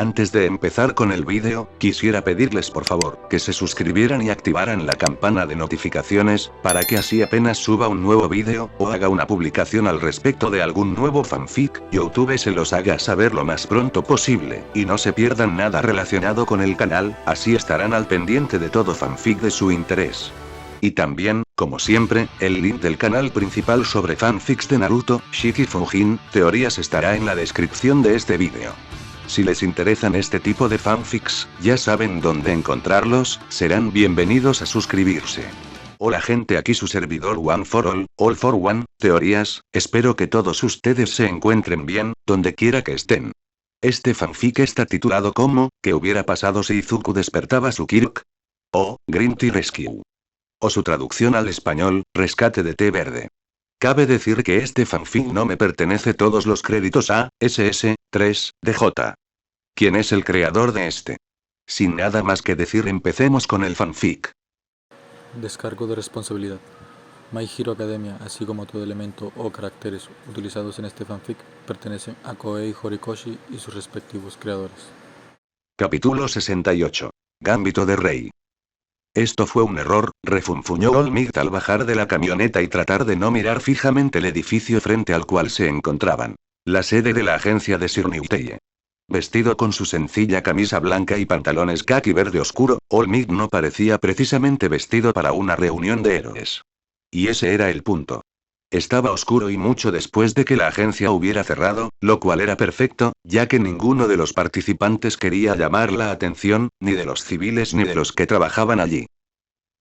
Antes de empezar con el vídeo, quisiera pedirles por favor, que se suscribieran y activaran la campana de notificaciones, para que así apenas suba un nuevo vídeo, o haga una publicación al respecto de algún nuevo fanfic, YouTube se los haga saber lo más pronto posible, y no se pierdan nada relacionado con el canal, así estarán al pendiente de todo fanfic de su interés. Y también, como siempre, el link del canal principal sobre fanfics de Naruto, Shiki Fujin, teorías estará en la descripción de este vídeo. Si les interesan este tipo de fanfics, ya saben dónde encontrarlos, serán bienvenidos a suscribirse. Hola gente, aquí su servidor One for All for One, teorías, espero que todos ustedes se encuentren bien, donde quiera que estén. Este fanfic está titulado como, ¿qué hubiera pasado si Izuku despertaba su Kirk? O, Green Tea Rescue. O su traducción al español, rescate de té verde. Cabe decir que este fanfic no me pertenece todos los créditos a SS3DJ. ¿Quién es el creador de este? Sin nada más que decir, empecemos con el fanfic. Descargo de responsabilidad. My Hero Academia, así como todo elemento o caracteres utilizados en este fanfic, pertenecen a Koei Horikoshi y sus respectivos creadores. Capítulo 68. Gambito de Rey. Esto fue un error, refunfuñó All Might al bajar de la camioneta y tratar de no mirar fijamente el edificio frente al cual se encontraban. La sede de la agencia de Sir Newteye. Vestido con su sencilla camisa blanca y pantalones caqui verde oscuro, All Might no parecía precisamente vestido para una reunión de héroes. Y ese era el punto. Estaba oscuro y mucho después de que la agencia hubiera cerrado, lo cual era perfecto, ya que ninguno de los participantes quería llamar la atención, ni de los civiles ni de los que trabajaban allí.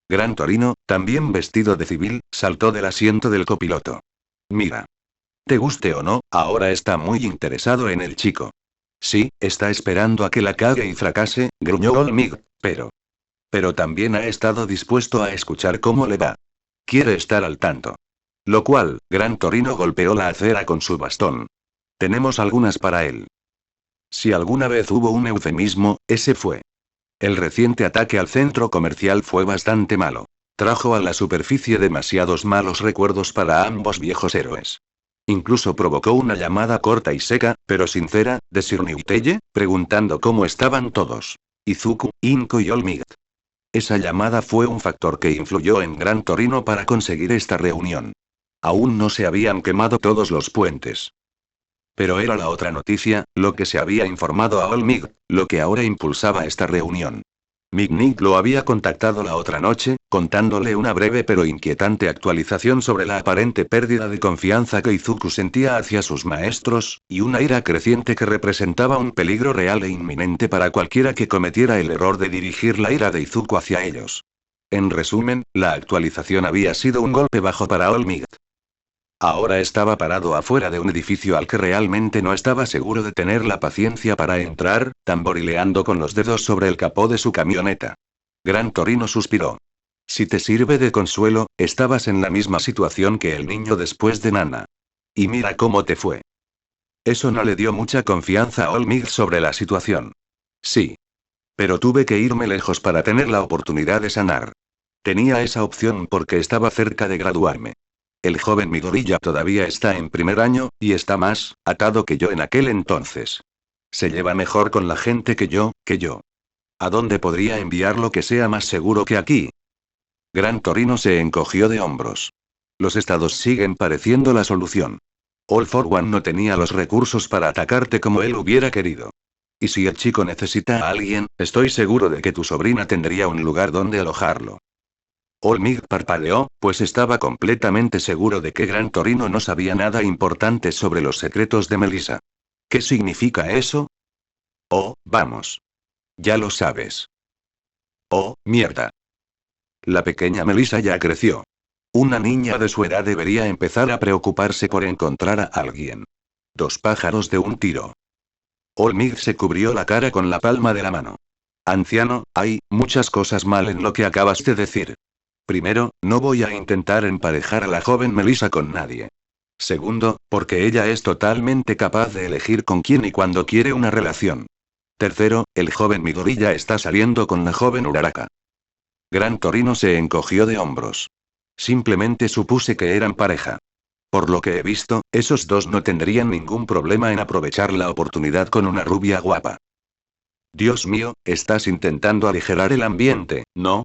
Gran Torino, también vestido de civil, saltó del asiento del copiloto. Mira. Te guste o no, ahora está muy interesado en el chico. Sí, está esperando a que la cague y fracase, gruñó All Might, pero también ha estado dispuesto a escuchar cómo le va. Quiere estar al tanto. Lo cual, Gran Torino golpeó la acera con su bastón. Tenemos algunas para él. Si alguna vez hubo un eufemismo, ese fue. El reciente ataque al centro comercial fue bastante malo. Trajo a la superficie demasiados malos recuerdos para ambos viejos héroes. Incluso provocó una llamada corta y seca, pero sincera, de Sir Newteye, preguntando cómo estaban todos. Izuku, Inko y All Might. Esa llamada fue un factor que influyó en Gran Torino para conseguir esta reunión. Aún no se habían quemado todos los puentes. Pero era la otra noticia, lo que se había informado a All Might, lo que ahora impulsaba esta reunión. Nick lo había contactado la otra noche, contándole una breve pero inquietante actualización sobre la aparente pérdida de confianza que Izuku sentía hacia sus maestros, y una ira creciente que representaba un peligro real e inminente para cualquiera que cometiera el error de dirigir la ira de Izuku hacia ellos. En resumen, la actualización había sido un golpe bajo para All Might. Ahora estaba parado afuera de un edificio al que realmente no estaba seguro de tener la paciencia para entrar, tamborileando con los dedos sobre el capó de su camioneta. Gran Torino suspiró. Si te sirve de consuelo, estabas en la misma situación que el niño después de Nana. Y mira cómo te fue. Eso no le dio mucha confianza a All Might sobre la situación. Sí. Pero tuve que irme lejos para tener la oportunidad de sanar. Tenía esa opción porque estaba cerca de graduarme. El joven Midoriya todavía está en primer año, y está más atado que yo en aquel entonces. Se lleva mejor con la gente que yo. ¿A dónde podría enviarlo que sea más seguro que aquí? Gran Torino se encogió de hombros. Los estados siguen pareciendo la solución. All for One no tenía los recursos para atacarte como él hubiera querido. Y si el chico necesita a alguien, estoy seguro de que tu sobrina tendría un lugar donde alojarlo. All Might parpadeó, pues estaba completamente seguro de que Gran Torino no sabía nada importante sobre los secretos de Melissa. ¿Qué significa eso? Oh, vamos. Ya lo sabes. Oh, mierda. La pequeña Melissa ya creció. Una niña de su edad debería empezar a preocuparse por encontrar a alguien. Dos pájaros de un tiro. All Might se cubrió la cara con la palma de la mano. Anciano, hay muchas cosas mal en lo que acabas de decir. Primero, no voy a intentar emparejar a la joven Melissa con nadie. Segundo, porque ella es totalmente capaz de elegir con quién y cuándo quiere una relación. Tercero, el joven Midoriya está saliendo con la joven Uraraka. Gran Torino se encogió de hombros. Simplemente supuse que eran pareja. Por lo que he visto, esos dos no tendrían ningún problema en aprovechar la oportunidad con una rubia guapa. Dios mío, estás intentando aligerar el ambiente, ¿no?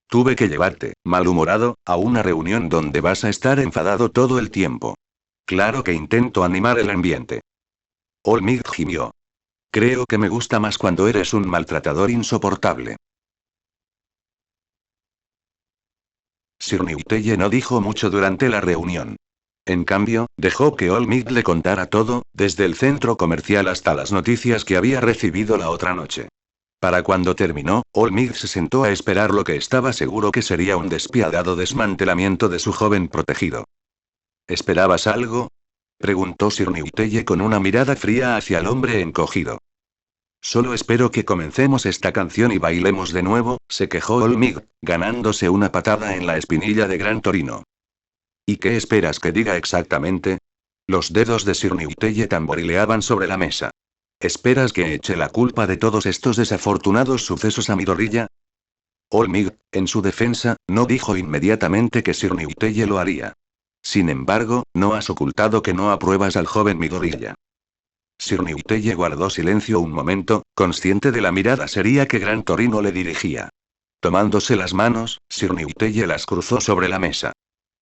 Tuve que llevarte, malhumorado, a una reunión donde vas a estar enfadado todo el tiempo. Claro que intento animar el ambiente. Olmig gimió. Creo que me gusta más cuando eres un maltratador insoportable. Sir Newteye no dijo mucho durante la reunión. En cambio, dejó que Olmig le contara todo, desde el centro comercial hasta las noticias que había recibido la otra noche. Para cuando terminó, Olmig se sentó a esperar lo que estaba seguro que sería un despiadado desmantelamiento de su joven protegido. ¿Esperabas algo? Preguntó Sir Newteye con una mirada fría hacia el hombre encogido. Solo espero que comencemos esta canción y bailemos de nuevo, se quejó Olmig, ganándose una patada en la espinilla de Gran Torino. ¿Y qué esperas que diga exactamente? Los dedos de Sir Newteye tamborileaban sobre la mesa. ¿Esperas que eche la culpa de todos estos desafortunados sucesos a Midorilla? Olmig, en su defensa, no dijo inmediatamente que Sir Newteye lo haría. Sin embargo, no has ocultado que no apruebas al joven Midorilla. Sir Newteye guardó silencio un momento, consciente de la mirada seria que Gran Torino le dirigía. Tomándose las manos, Sir Newteye las cruzó sobre la mesa.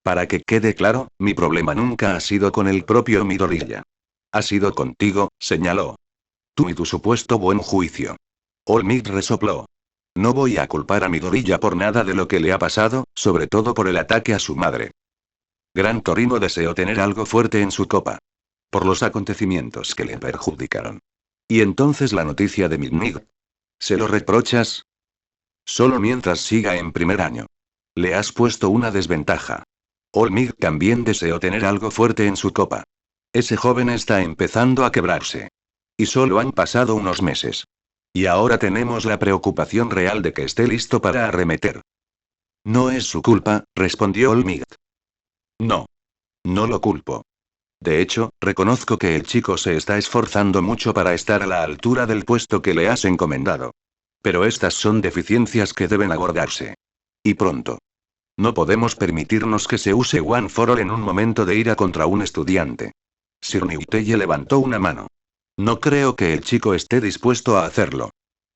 Para que quede claro, mi problema nunca ha sido con el propio Midorilla. Ha sido contigo, señaló. Tú y tu supuesto buen juicio. Olmig resopló. No voy a culpar a Midorilla por nada de lo que le ha pasado, sobre todo por el ataque a su madre. Gran Torino deseó tener algo fuerte en su copa. Por los acontecimientos que le perjudicaron. Y entonces la noticia de Midnig. ¿Se lo reprochas? Solo mientras siga en primer año. Le has puesto una desventaja. Olmig también deseó tener algo fuerte en su copa. Ese joven está empezando a quebrarse. Y solo han pasado unos meses. Y ahora tenemos la preocupación real de que esté listo para arremeter. No es su culpa, respondió Olmig. No. No lo culpo. De hecho, reconozco que el chico se está esforzando mucho para estar a la altura del puesto que le has encomendado. Pero estas son deficiencias que deben abordarse. Y pronto. No podemos permitirnos que se use One for All en un momento de ira contra un estudiante. Sir Newteye levantó una mano. No creo que el chico esté dispuesto a hacerlo.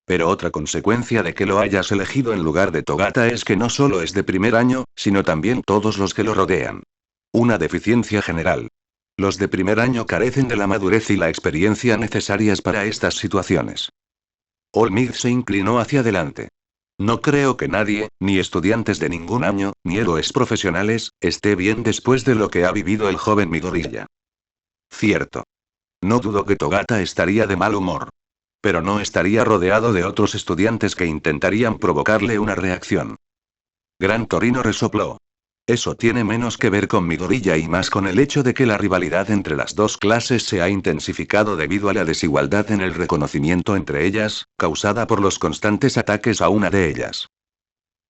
Pero otra consecuencia de que lo hayas elegido en lugar de Togata es que no solo es de primer año, sino también todos los que lo rodean. Una deficiencia general. Los de primer año carecen de la madurez y la experiencia necesarias para estas situaciones. Olmig se inclinó hacia adelante. No creo que nadie, ni estudiantes de ningún año, ni héroes profesionales, esté bien después de lo que ha vivido el joven Midorilla. Cierto. No dudo que Togata estaría de mal humor. Pero no estaría rodeado de otros estudiantes que intentarían provocarle una reacción. Gran Torino resopló. Eso tiene menos que ver con Midorilla y más con el hecho de que la rivalidad entre las dos clases se ha intensificado debido a la desigualdad en el reconocimiento entre ellas, causada por los constantes ataques a una de ellas.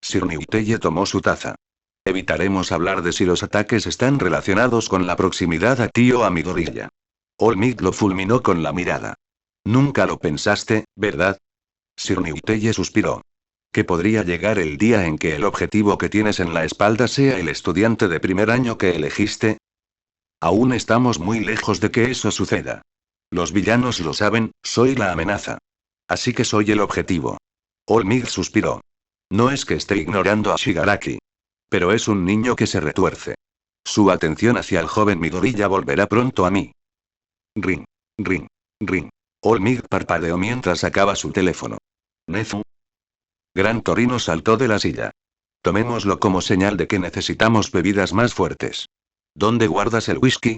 Sir Newteye tomó su taza. Evitaremos hablar de si los ataques están relacionados con la proximidad a ti o a Midorilla. Olmig lo fulminó con la mirada. Nunca lo pensaste, ¿verdad? Sir Newteye suspiró. Que podría llegar el día en que el objetivo que tienes en la espalda sea el estudiante de primer año que elegiste. Aún estamos muy lejos de que eso suceda. Los villanos lo saben, soy la amenaza. Así que soy el objetivo. Olmig suspiró. No es que esté ignorando a Shigaraki. Pero es un niño que se retuerce. Su atención hacia el joven Midorilla volverá pronto a mí. Ring. Ring. Ring. Olmig parpadeó mientras sacaba su teléfono. Nezu. Gran Torino saltó de la silla. Tomémoslo como señal de que necesitamos bebidas más fuertes. ¿Dónde guardas el whisky?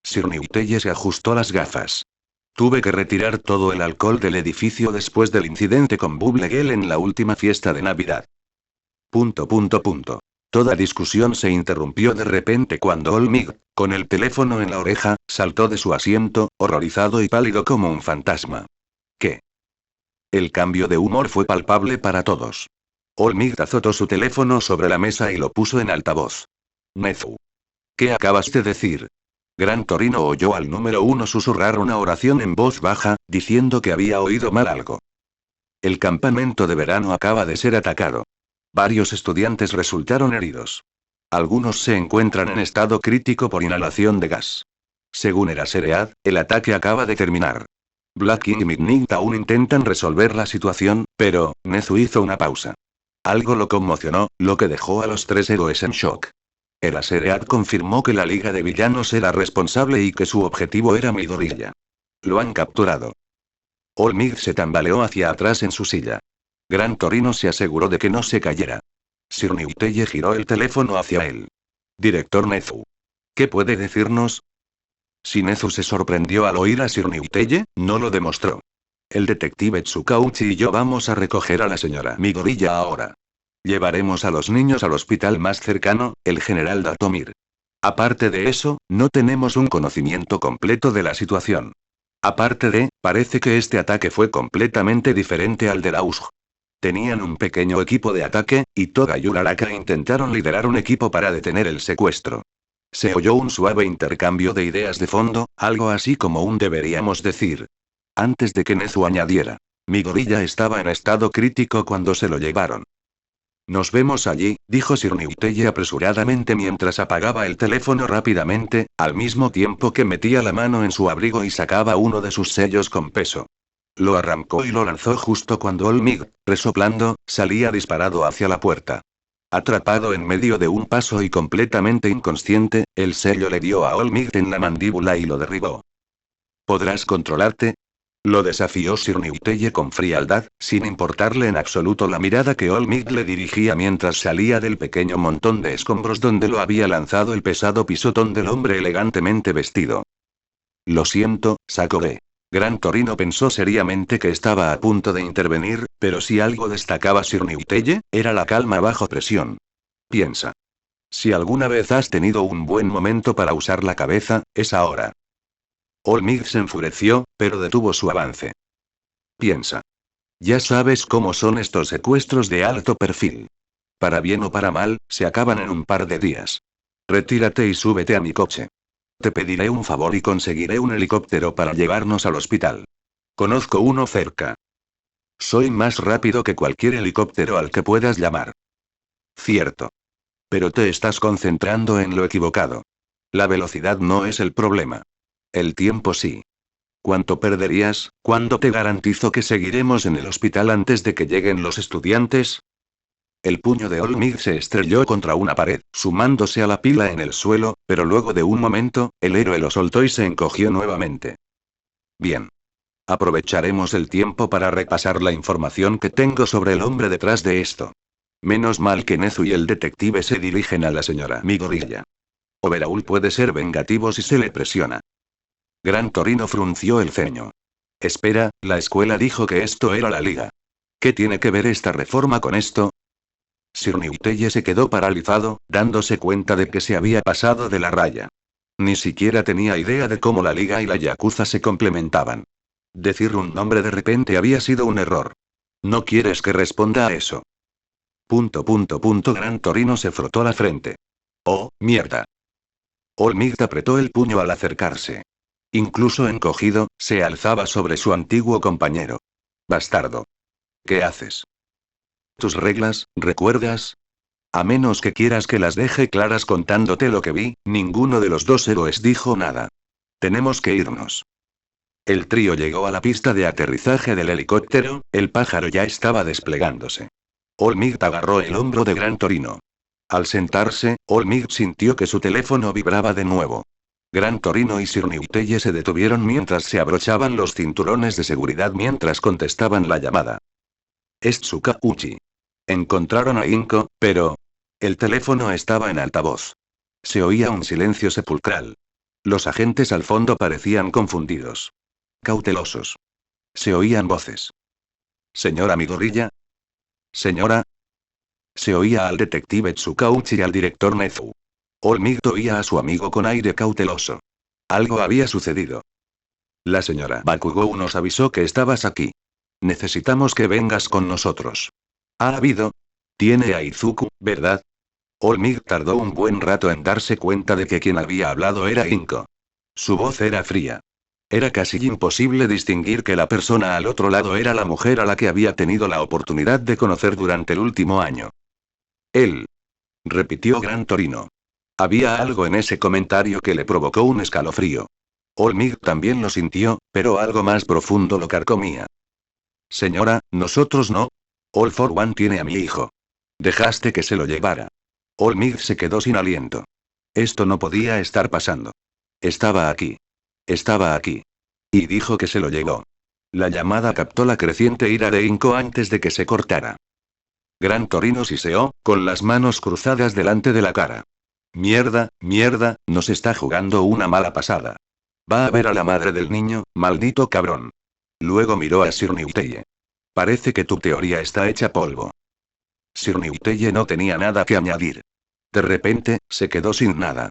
Sir Newteye se ajustó las gafas. Tuve que retirar todo el alcohol del edificio después del incidente con Bubblegel en la última fiesta de Navidad. ... Toda discusión se interrumpió de repente cuando Olmig, con el teléfono en la oreja, saltó de su asiento, horrorizado y pálido como un fantasma. ¿Qué? El cambio de humor fue palpable para todos. Olmig azotó su teléfono sobre la mesa y lo puso en altavoz. Nezu. ¿Qué acabas de decir? Gran Torino oyó al número 1 susurrar una oración en voz baja, diciendo que había oído mal algo. El campamento de verano acaba de ser atacado. Varios estudiantes resultaron heridos. Algunos se encuentran en estado crítico por inhalación de gas. Según Eraseread, el ataque acaba de terminar. Blackie y Midnight aún intentan resolver la situación, pero Nezu hizo una pausa. Algo lo conmocionó, lo que dejó a los tres héroes en shock. El Aseread confirmó que la Liga de Villanos era responsable y que su objetivo era Midoriya. Lo han capturado. All Might se tambaleó hacia atrás en su silla. Gran Torino se aseguró de que no se cayera. Sir Newteye giró el teléfono hacia él. Director Nezu. ¿Qué puede decirnos? Si Nezu se sorprendió al oír a Sir Newteye, no lo demostró. El detective Tsukauchi y yo vamos a recoger a la señora Midoriya ahora. Llevaremos a los niños al hospital más cercano, el general Datomir. Aparte de eso, no tenemos un conocimiento completo de la situación. Aparte de, parece que este ataque fue completamente diferente al de Lausg. Tenían un pequeño equipo de ataque, y Toga y Uraraka intentaron liderar un equipo para detener el secuestro. Se oyó un suave intercambio de ideas de fondo, algo así como un deberíamos decir. Antes de que Nezu añadiera. Midoriya estaba en estado crítico cuando se lo llevaron. Nos vemos allí, dijo Sir Newteye apresuradamente mientras apagaba el teléfono rápidamente, al mismo tiempo que metía la mano en su abrigo y sacaba uno de sus sellos con peso. Lo arrancó y lo lanzó justo cuando All Might, resoplando, salía disparado hacia la puerta. Atrapado en medio de un paso y completamente inconsciente, el sello le dio a All Might en la mandíbula y lo derribó. ¿Podrás controlarte? Lo desafió Sir Newteye con frialdad, sin importarle en absoluto la mirada que All Might le dirigía mientras salía del pequeño montón de escombros donde lo había lanzado el pesado pisotón del hombre elegantemente vestido. Lo siento, Sakure. Gran Torino pensó seriamente que estaba a punto de intervenir, pero si algo destacaba Sir Newteye, era la calma bajo presión. Piensa. Si alguna vez has tenido un buen momento para usar la cabeza, es ahora. All Might se enfureció, pero detuvo su avance. Piensa. Ya sabes cómo son estos secuestros de alto perfil. Para bien o para mal, se acaban en un par de días. Retírate y súbete a mi coche. Te pediré un favor y conseguiré un helicóptero para llevarnos al hospital. Conozco uno cerca. Soy más rápido que cualquier helicóptero al que puedas llamar. Cierto. Pero te estás concentrando en lo equivocado. La velocidad no es el problema. El tiempo sí. ¿Cuánto perderías? ¿Cuándo te garantizo que seguiremos en el hospital antes de que lleguen los estudiantes? El puño de All Might se estrelló contra una pared, sumándose a la pila en el suelo, pero luego de un momento, el héroe lo soltó y se encogió nuevamente. Bien. Aprovecharemos el tiempo para repasar la información que tengo sobre el hombre detrás de esto. Menos mal que Nezu y el detective se dirigen a la señora Midoriya. Overhaul puede ser vengativo si se le presiona. Gran Torino frunció el ceño. Espera, la escuela dijo que esto era la liga. ¿Qué tiene que ver esta reforma con esto? Sir Newteye se quedó paralizado, dándose cuenta de que se había pasado de la raya. Ni siquiera tenía idea de cómo la liga y la yakuza se complementaban. Decir un nombre de repente había sido un error. ¿No quieres que responda a eso? Gran Torino se frotó la frente. Oh, mierda. All Might apretó el puño al acercarse. Incluso encogido, se alzaba sobre su antiguo compañero. Bastardo. ¿Qué haces? Tus reglas, ¿recuerdas? A menos que quieras que las deje claras contándote lo que vi, ninguno de los dos héroes dijo nada. Tenemos que irnos. El trío llegó a la pista de aterrizaje del helicóptero, el pájaro ya estaba desplegándose. All Might agarró el hombro de Gran Torino. Al sentarse, All Might sintió que su teléfono vibraba de nuevo. Gran Torino y Sir Newteye se detuvieron mientras se abrochaban los cinturones de seguridad mientras contestaban la llamada. Es Tsukauchi. Encontraron a Inko, pero... El teléfono estaba en altavoz. Se oía un silencio sepulcral. Los agentes al fondo parecían confundidos. Cautelosos. Se oían voces. ¿Señora Midoriya? ¿Señora? Se oía al detective Tsukauchi y al director Nezu. All Might oía a su amigo con aire cauteloso. Algo había sucedido. La señora Bakugou nos avisó que estabas aquí. Necesitamos que vengas con nosotros. ¿Ha habido? Tiene a Izuku, ¿verdad? All Might tardó un buen rato en darse cuenta de que quien había hablado era Inko. Su voz era fría. Era casi imposible distinguir que la persona al otro lado era la mujer a la que había tenido la oportunidad de conocer durante el último año. Él. Repitió Gran Torino. Había algo en ese comentario que le provocó un escalofrío. Olmig también lo sintió, pero algo más profundo lo carcomía. Señora, nosotros no. All for One tiene a mi hijo. Dejaste que se lo llevara. Olmig se quedó sin aliento. Esto no podía estar pasando. Estaba aquí. Estaba aquí. Y dijo que se lo llevó. La llamada captó la creciente ira de Inco antes de que se cortara. Gran Torino siseó, con las manos cruzadas delante de la cara. Mierda, mierda, nos está jugando una mala pasada. Va a ver a la madre del niño, maldito cabrón. Luego miró a Sir Newteye. Parece que tu teoría está hecha polvo. Sir Newteye no tenía nada que añadir. De repente, se quedó sin nada.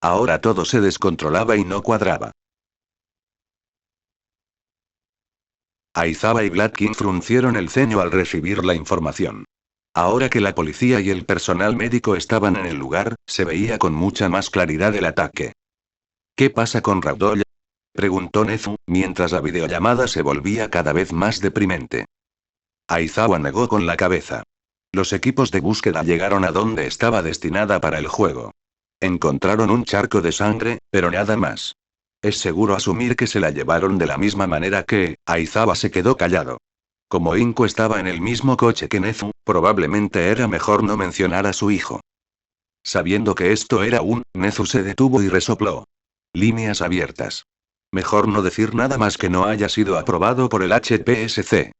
Ahora todo se descontrolaba y no cuadraba. Aizawa y Blatkin fruncieron el ceño al recibir la información. Ahora que la policía y el personal médico estaban en el lugar, se veía con mucha más claridad el ataque. ¿Qué pasa con Ragdoll?, preguntó Nezu, mientras la videollamada se volvía cada vez más deprimente. Aizawa negó con la cabeza. Los equipos de búsqueda llegaron a donde estaba destinada para el juego. Encontraron un charco de sangre, pero nada más. Es seguro asumir que se la llevaron de la misma manera que... Aizawa se quedó callado. Como Inko estaba en el mismo coche que Nezu, probablemente era mejor no mencionar a su hijo. Sabiendo que esto era Nezu se detuvo y resopló. Líneas abiertas. Mejor no decir nada más que no haya sido aprobado por el HPSC.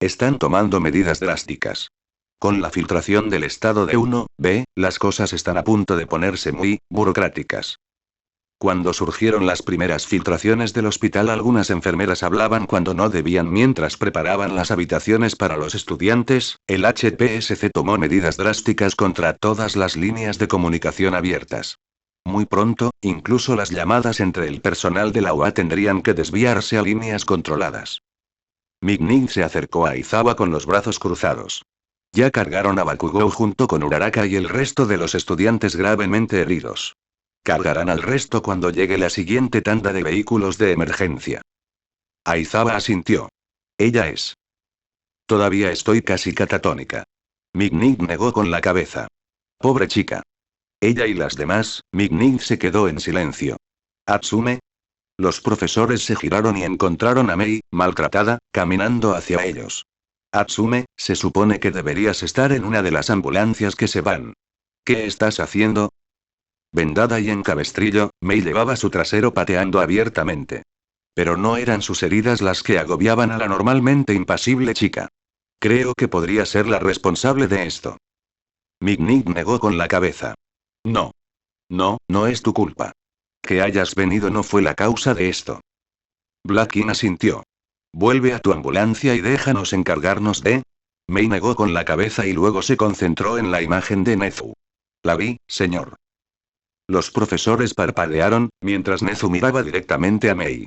Están tomando medidas drásticas. Con la filtración del estado de 1B, las cosas están a punto de ponerse muy burocráticas. Cuando surgieron las primeras filtraciones del hospital, algunas enfermeras hablaban cuando no debían mientras preparaban las habitaciones para los estudiantes. El HPSC tomó medidas drásticas contra todas las líneas de comunicación abiertas. Muy pronto, incluso las llamadas entre el personal de la UA tendrían que desviarse a líneas controladas. Mignig se acercó a Aizawa con los brazos cruzados. Ya cargaron a Bakugou junto con Uraraka y el resto de los estudiantes gravemente heridos. Cargarán al resto cuando llegue la siguiente tanda de vehículos de emergencia. Aizawa asintió. Ella es. Todavía estoy casi catatónica. Mignig negó con la cabeza. Pobre chica. Ella y las demás. Mignig se quedó en silencio. Atsume. Los profesores se giraron y encontraron a Mei, maltratada, caminando hacia ellos. Atsume, se supone que deberías estar en una de las ambulancias que se van. ¿Qué estás haciendo? Vendada y en cabestrillo, Mei llevaba su trasero pateando abiertamente. Pero no eran sus heridas las que agobiaban a la normalmente impasible chica. Creo que podría ser la responsable de esto. Mignig negó con la cabeza. No. No, no es tu culpa. Que hayas venido no fue la causa de esto. Blatkin asintió. Vuelve a tu ambulancia y déjanos encargarnos de... Mei negó con la cabeza y luego se concentró en la imagen de Nezu. La vi, señor. Los profesores parpadearon, mientras Nezu miraba directamente a Mei.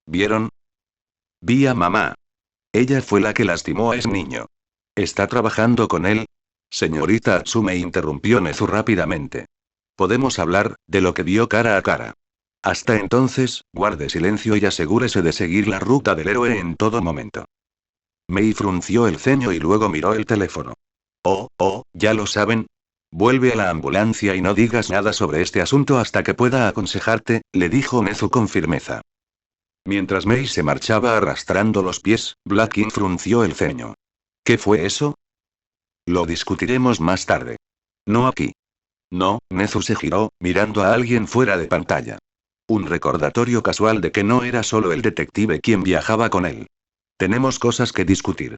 ¿Vieron? Vi a mamá. Ella fue la que lastimó a ese niño. ¿Está trabajando con él? Señorita Atsume, interrumpió Nezu rápidamente. Podemos hablar de lo que vio cara a cara. Hasta entonces, guarde silencio y asegúrese de seguir la ruta del héroe en todo momento. Mei frunció el ceño y luego miró el teléfono. Oh, ya lo saben. Vuelve a la ambulancia y no digas nada sobre este asunto hasta que pueda aconsejarte, le dijo Nezu con firmeza. Mientras Mei se marchaba arrastrando los pies, Blatkin frunció el ceño. ¿Qué fue eso? Lo discutiremos más tarde. No aquí. No, Nezu se giró, mirando a alguien fuera de pantalla. Un recordatorio casual de que no era solo el detective quien viajaba con él. Tenemos cosas que discutir.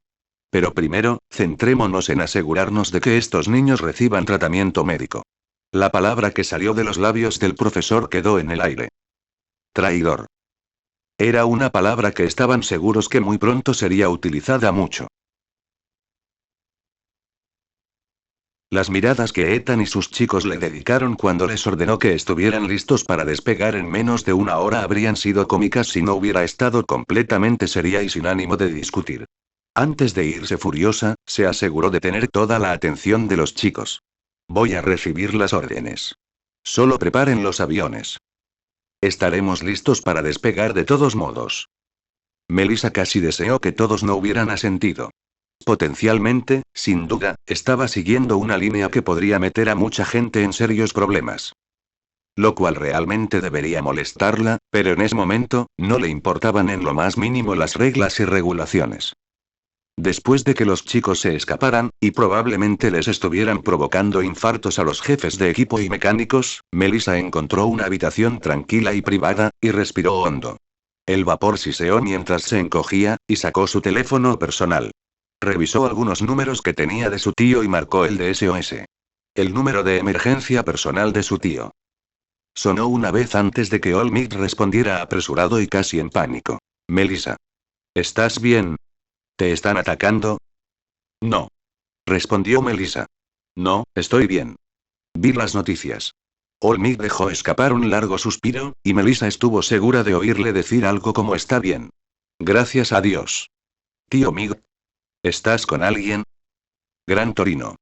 Pero primero, centrémonos en asegurarnos de que estos niños reciban tratamiento médico. La palabra que salió de los labios del profesor quedó en el aire. Traidor. Era una palabra que estaban seguros que muy pronto sería utilizada mucho. Las miradas que Ethan y sus chicos le dedicaron cuando les ordenó que estuvieran listos para despegar en menos de una hora habrían sido cómicas si no hubiera estado completamente seria y sin ánimo de discutir. Antes de irse furiosa, se aseguró de tener toda la atención de los chicos. Voy a recibir las órdenes. Solo preparen los aviones. Estaremos listos para despegar de todos modos. Melissa casi deseó que todos no hubieran asentido. Potencialmente, sin duda, estaba siguiendo una línea que podría meter a mucha gente en serios problemas. Lo cual realmente debería molestarla, pero en ese momento, no le importaban en lo más mínimo las reglas y regulaciones. Después de que los chicos se escaparan, y probablemente les estuvieran provocando infartos a los jefes de equipo y mecánicos, Melissa encontró una habitación tranquila y privada, y respiró hondo. El vapor siseó mientras se encogía, y sacó su teléfono personal. Revisó algunos números que tenía de su tío y marcó el de SOS. El número de emergencia personal de su tío. Sonó una vez antes de que Olmec respondiera apresurado y casi en pánico. Melissa. ¿Estás bien? ¿Te están atacando? No. Respondió Melissa. No, estoy bien. Vi las noticias. Olmec dejó escapar un largo suspiro, y Melissa estuvo segura de oírle decir algo como está bien. Gracias a Dios. Tío Mig. ¿Estás con alguien? Gran Torino.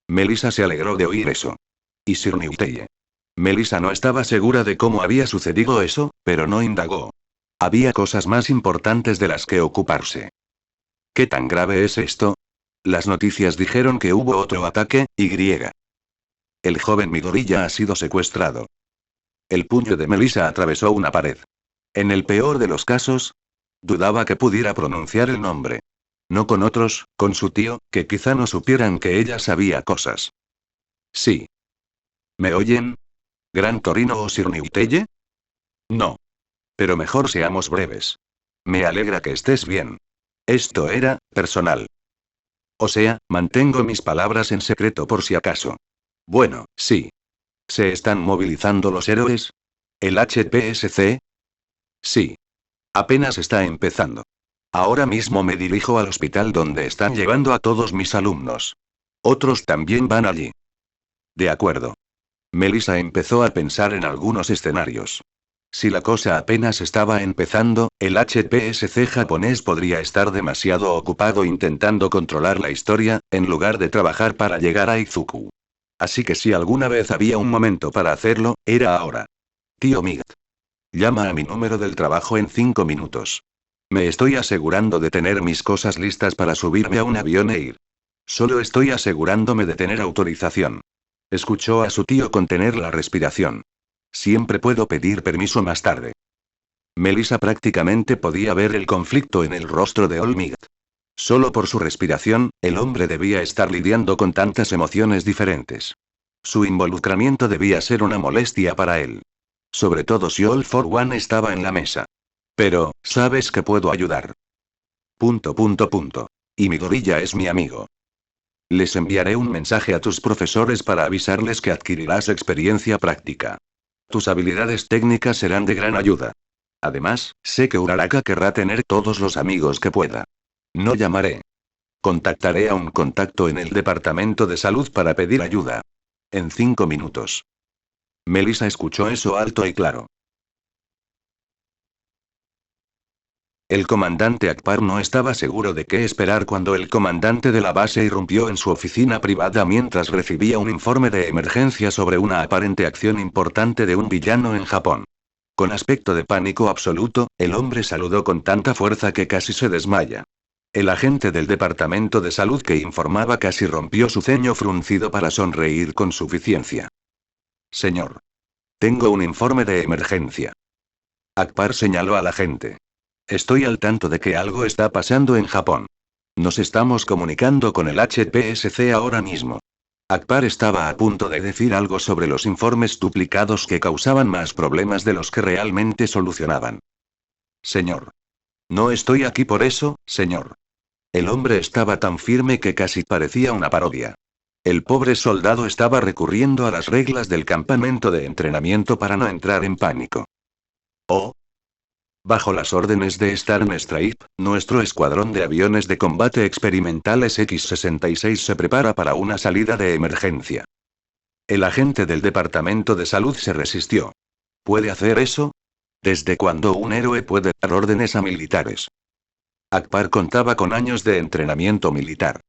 Melissa se alegró de oír eso. Y Sir Newteye. Melissa no estaba segura de cómo había sucedido eso, pero no indagó. Había cosas más importantes de las que ocuparse. ¿Qué tan grave es esto? Las noticias dijeron que hubo otro ataque, y. El joven Midoriya ha sido secuestrado. El puño de Melissa atravesó una pared. En el peor de los casos, dudaba que pudiera pronunciar el nombre. No con otros, con su tío, que quizá no supieran que ella sabía cosas. Sí. ¿Me oyen? ¿Gran Torino o Sir Newteye? No. Pero mejor seamos breves. Me alegra que estés bien. Esto era, personal. O sea, mantengo mis palabras en secreto por si acaso. Bueno, sí. ¿Se están movilizando los héroes? ¿El HPSC? Sí. Apenas está empezando. Ahora mismo me dirijo al hospital donde están llevando a todos mis alumnos. Otros también van allí. De acuerdo. Melissa empezó a pensar en algunos escenarios. Si la cosa apenas estaba empezando, el HPSC japonés podría estar demasiado ocupado intentando controlar la historia, en lugar de trabajar para llegar a Izuku. Así que si alguna vez había un momento para hacerlo, era ahora. Tío Mig. Llama a mi número del trabajo en 5 minutos. Me estoy asegurando de tener mis cosas listas para subirme a un avión e ir. Solo estoy asegurándome de tener autorización. Escuchó a su tío contener la respiración. Siempre puedo pedir permiso más tarde. Melissa prácticamente podía ver el conflicto en el rostro de Olmec. Solo por su respiración, el hombre debía estar lidiando con tantas emociones diferentes. Su involucramiento debía ser una molestia para él. Sobre todo si All for One estaba en la mesa. Pero, ¿sabes que puedo ayudar? ... Y Midoriya es mi amigo. Les enviaré un mensaje a tus profesores para avisarles que adquirirás experiencia práctica. Tus habilidades técnicas serán de gran ayuda. Además, sé que Uraraka querrá tener todos los amigos que pueda. No llamaré. Contactaré a un contacto en el departamento de salud para pedir ayuda. En 5 minutos. Melissa escuchó eso alto y claro. El comandante Akbar no estaba seguro de qué esperar cuando el comandante de la base irrumpió en su oficina privada mientras recibía un informe de emergencia sobre una aparente acción importante de un villano en Japón. Con aspecto de pánico absoluto, el hombre saludó con tanta fuerza que casi se desmaya. El agente del departamento de salud que informaba casi rompió su ceño fruncido para sonreír con suficiencia. Señor. Tengo un informe de emergencia. Akbar señaló al agente. Estoy al tanto de que algo está pasando en Japón. Nos estamos comunicando con el HPSC ahora mismo. Akbar estaba a punto de decir algo sobre los informes duplicados que causaban más problemas de los que realmente solucionaban. Señor. No estoy aquí por eso, señor. El hombre estaba tan firme que casi parecía una parodia. El pobre soldado estaba recurriendo a las reglas del campamento de entrenamiento para no entrar en pánico. Oh. Bajo las órdenes de Star Stripe, nuestro escuadrón de aviones de combate experimentales X-66 se prepara para una salida de emergencia. El agente del departamento de salud se resistió. ¿Puede hacer eso? ¿Desde cuándo un héroe puede dar órdenes a militares? Akbar contaba con años de entrenamiento militar.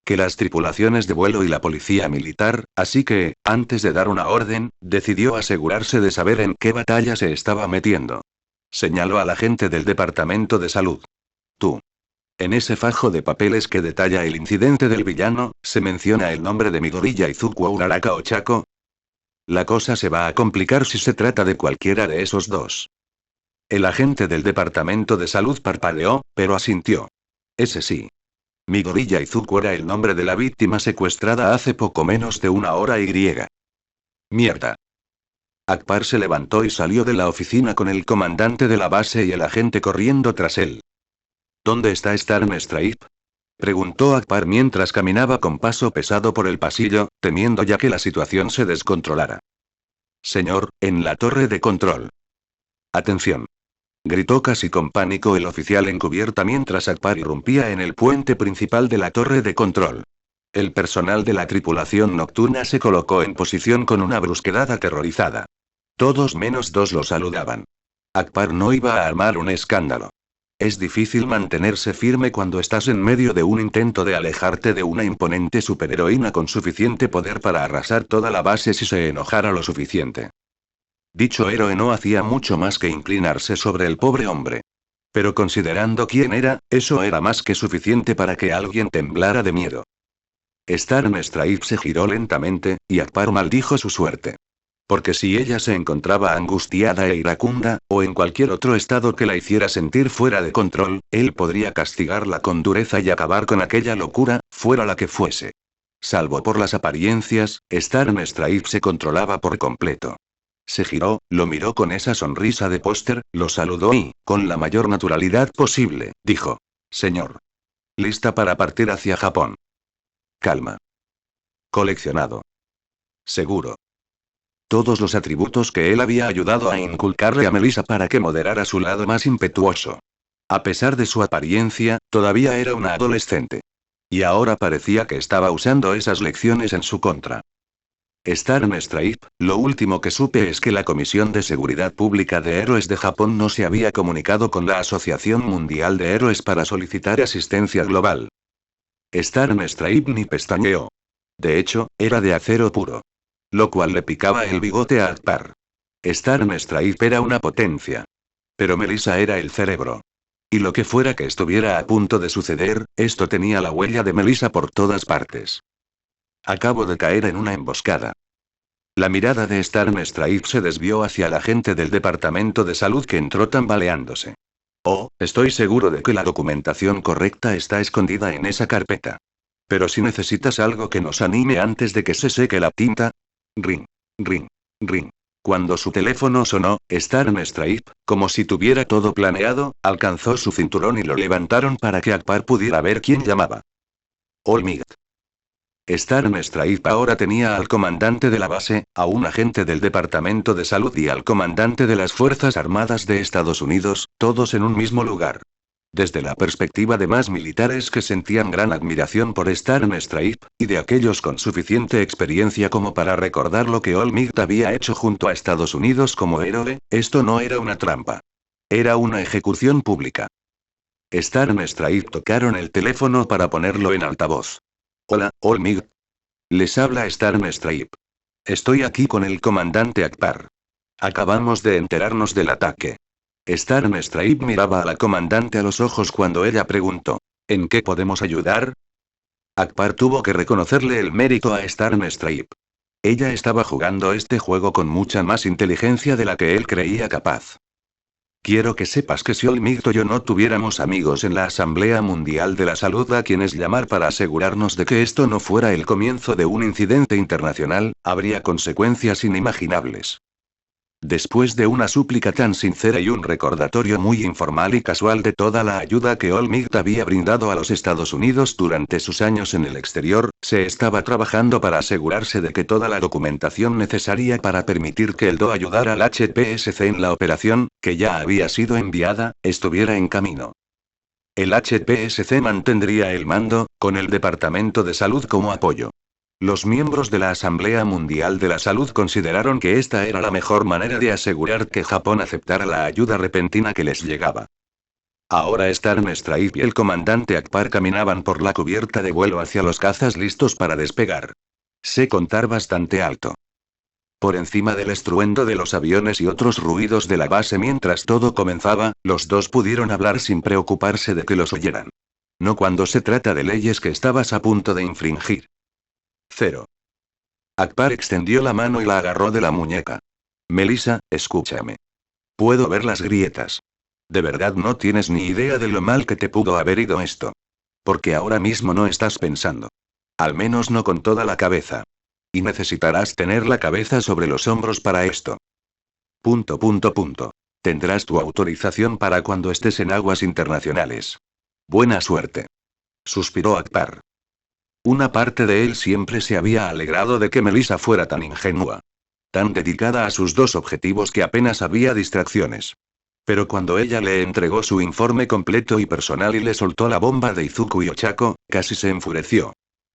Que las tripulaciones de vuelo y la policía militar, así que, antes de dar una orden, decidió asegurarse de saber en qué batalla se estaba metiendo. Señaló al agente del departamento de salud. Tú. En ese fajo de papeles que detalla el incidente del villano, ¿se menciona el nombre de Midoriya Izuku Uraraka Ochako? La cosa se va a complicar si se trata de cualquiera de esos dos. El agente del departamento de salud parpadeó, pero asintió. Ese sí. Midoriya Izuku era el nombre de la víctima secuestrada hace poco menos de una hora y. Mierda. Akbar se levantó y salió de la oficina con el comandante de la base y el agente corriendo tras él. ¿Dónde está Storm Stripe? Preguntó Akbar mientras caminaba con paso pesado por el pasillo, temiendo ya que la situación se descontrolara. Señor, en la torre de control. Atención. Gritó casi con pánico el oficial encubierta mientras Akbar irrumpía en el puente principal de la torre de control. El personal de la tripulación nocturna se colocó en posición con una brusquedad aterrorizada. Todos menos dos lo saludaban. Akbar no iba a armar un escándalo. Es difícil mantenerse firme cuando estás en medio de un intento de alejarte de una imponente superheroína con suficiente poder para arrasar toda la base si se enojara lo suficiente. Dicho héroe no hacía mucho más que inclinarse sobre el pobre hombre. Pero considerando quién era, eso era más que suficiente para que alguien temblara de miedo. Storm Stripe se giró lentamente, y Akbar maldijo su suerte. Porque si ella se encontraba angustiada e iracunda, o en cualquier otro estado que la hiciera sentir fuera de control, él podría castigarla con dureza y acabar con aquella locura, fuera la que fuese. Salvo por las apariencias, Storm Stripe se controlaba por completo. Se giró, lo miró con esa sonrisa de póster, lo saludó y, con la mayor naturalidad posible, dijo: Señor. Lista para partir hacia Japón. Calma. Coleccionado. Seguro. Todos los atributos que él había ayudado a inculcarle a Melissa para que moderara su lado más impetuoso. A pesar de su apariencia, todavía era una adolescente. Y ahora parecía que estaba usando esas lecciones en su contra. Storm Stripe, lo último que supe es que la Comisión de Seguridad Pública de Héroes de Japón no se había comunicado con la Asociación Mundial de Héroes para solicitar asistencia global. Storm Stripe ni pestañeó. De hecho, era de acero puro. Lo cual le picaba el bigote a Akbar. Storm Stripe era una potencia. Pero Melissa era el cerebro. Y lo que fuera que estuviera a punto de suceder, esto tenía la huella de Melissa por todas partes. Acabo de caer en una emboscada. La mirada de Storm Stripe se desvió hacia la gente del departamento de salud que entró tambaleándose. Oh, estoy seguro de que la documentación correcta está escondida en esa carpeta. Pero si necesitas algo que nos anime antes de que se seque la tinta. Ring, ring, ring. Cuando su teléfono sonó, Storm Stripe, como si tuviera todo planeado, alcanzó su cinturón y lo levantaron para que Akbar pudiera ver quién llamaba. All Might. Storm Stripe ahora tenía al comandante de la base, a un agente del Departamento de Salud y al comandante de las Fuerzas Armadas de Estados Unidos, todos en un mismo lugar. Desde la perspectiva de más militares que sentían gran admiración por Storm Stripe, y de aquellos con suficiente experiencia como para recordar lo que All Might había hecho junto a Estados Unidos como héroe, esto no era una trampa. Era una ejecución pública. Storm Stripe tocaron el teléfono para ponerlo en altavoz. Hola, All Might. Les habla Storm Stripe. Estoy aquí con el comandante Akbar. Acabamos de enterarnos del ataque. Storm Stripe miraba a la comandante a los ojos cuando ella preguntó: ¿En qué podemos ayudar? Akbar tuvo que reconocerle el mérito a Storm Stripe. Ella estaba jugando este juego con mucha más inteligencia de la que él creía capaz. Quiero que sepas que si All Might o yo no tuviéramos amigos en la Asamblea Mundial de la Salud a quienes llamar para asegurarnos de que esto no fuera el comienzo de un incidente internacional, habría consecuencias inimaginables. Después de una súplica tan sincera y un recordatorio muy informal y casual de toda la ayuda que All Might había brindado a los Estados Unidos durante sus años en el exterior, se estaba trabajando para asegurarse de que toda la documentación necesaria para permitir que el DO ayudara al HPSC en la operación, que ya había sido enviada, estuviera en camino. El HPSC mantendría el mando, con el Departamento de Salud como apoyo. Los miembros de la Asamblea Mundial de la Salud consideraron que esta era la mejor manera de asegurar que Japón aceptara la ayuda repentina que les llegaba. Ahora Storm Stripe y el comandante Akbar caminaban por la cubierta de vuelo hacia los cazas listos para despegar. Sé contar bastante alto. Por encima del estruendo de los aviones y otros ruidos de la base mientras todo comenzaba, los dos pudieron hablar sin preocuparse de que los oyeran. No cuando se trata de leyes que estabas a punto de infringir. 0. Akbar extendió la mano y la agarró de la muñeca. Melissa, escúchame. Puedo ver las grietas. De verdad no tienes ni idea de lo mal que te pudo haber ido esto. Porque ahora mismo no estás pensando. Al menos no con toda la cabeza. Y necesitarás tener la cabeza sobre los hombros para esto. ... Tendrás tu autorización para cuando estés en aguas internacionales. Buena suerte. Suspiró Akbar. Una parte de él siempre se había alegrado de que Melissa fuera tan ingenua. Tan dedicada a sus dos objetivos que apenas había distracciones. Pero cuando ella le entregó su informe completo y personal y le soltó la bomba de Izuku y Ochako, casi se enfureció.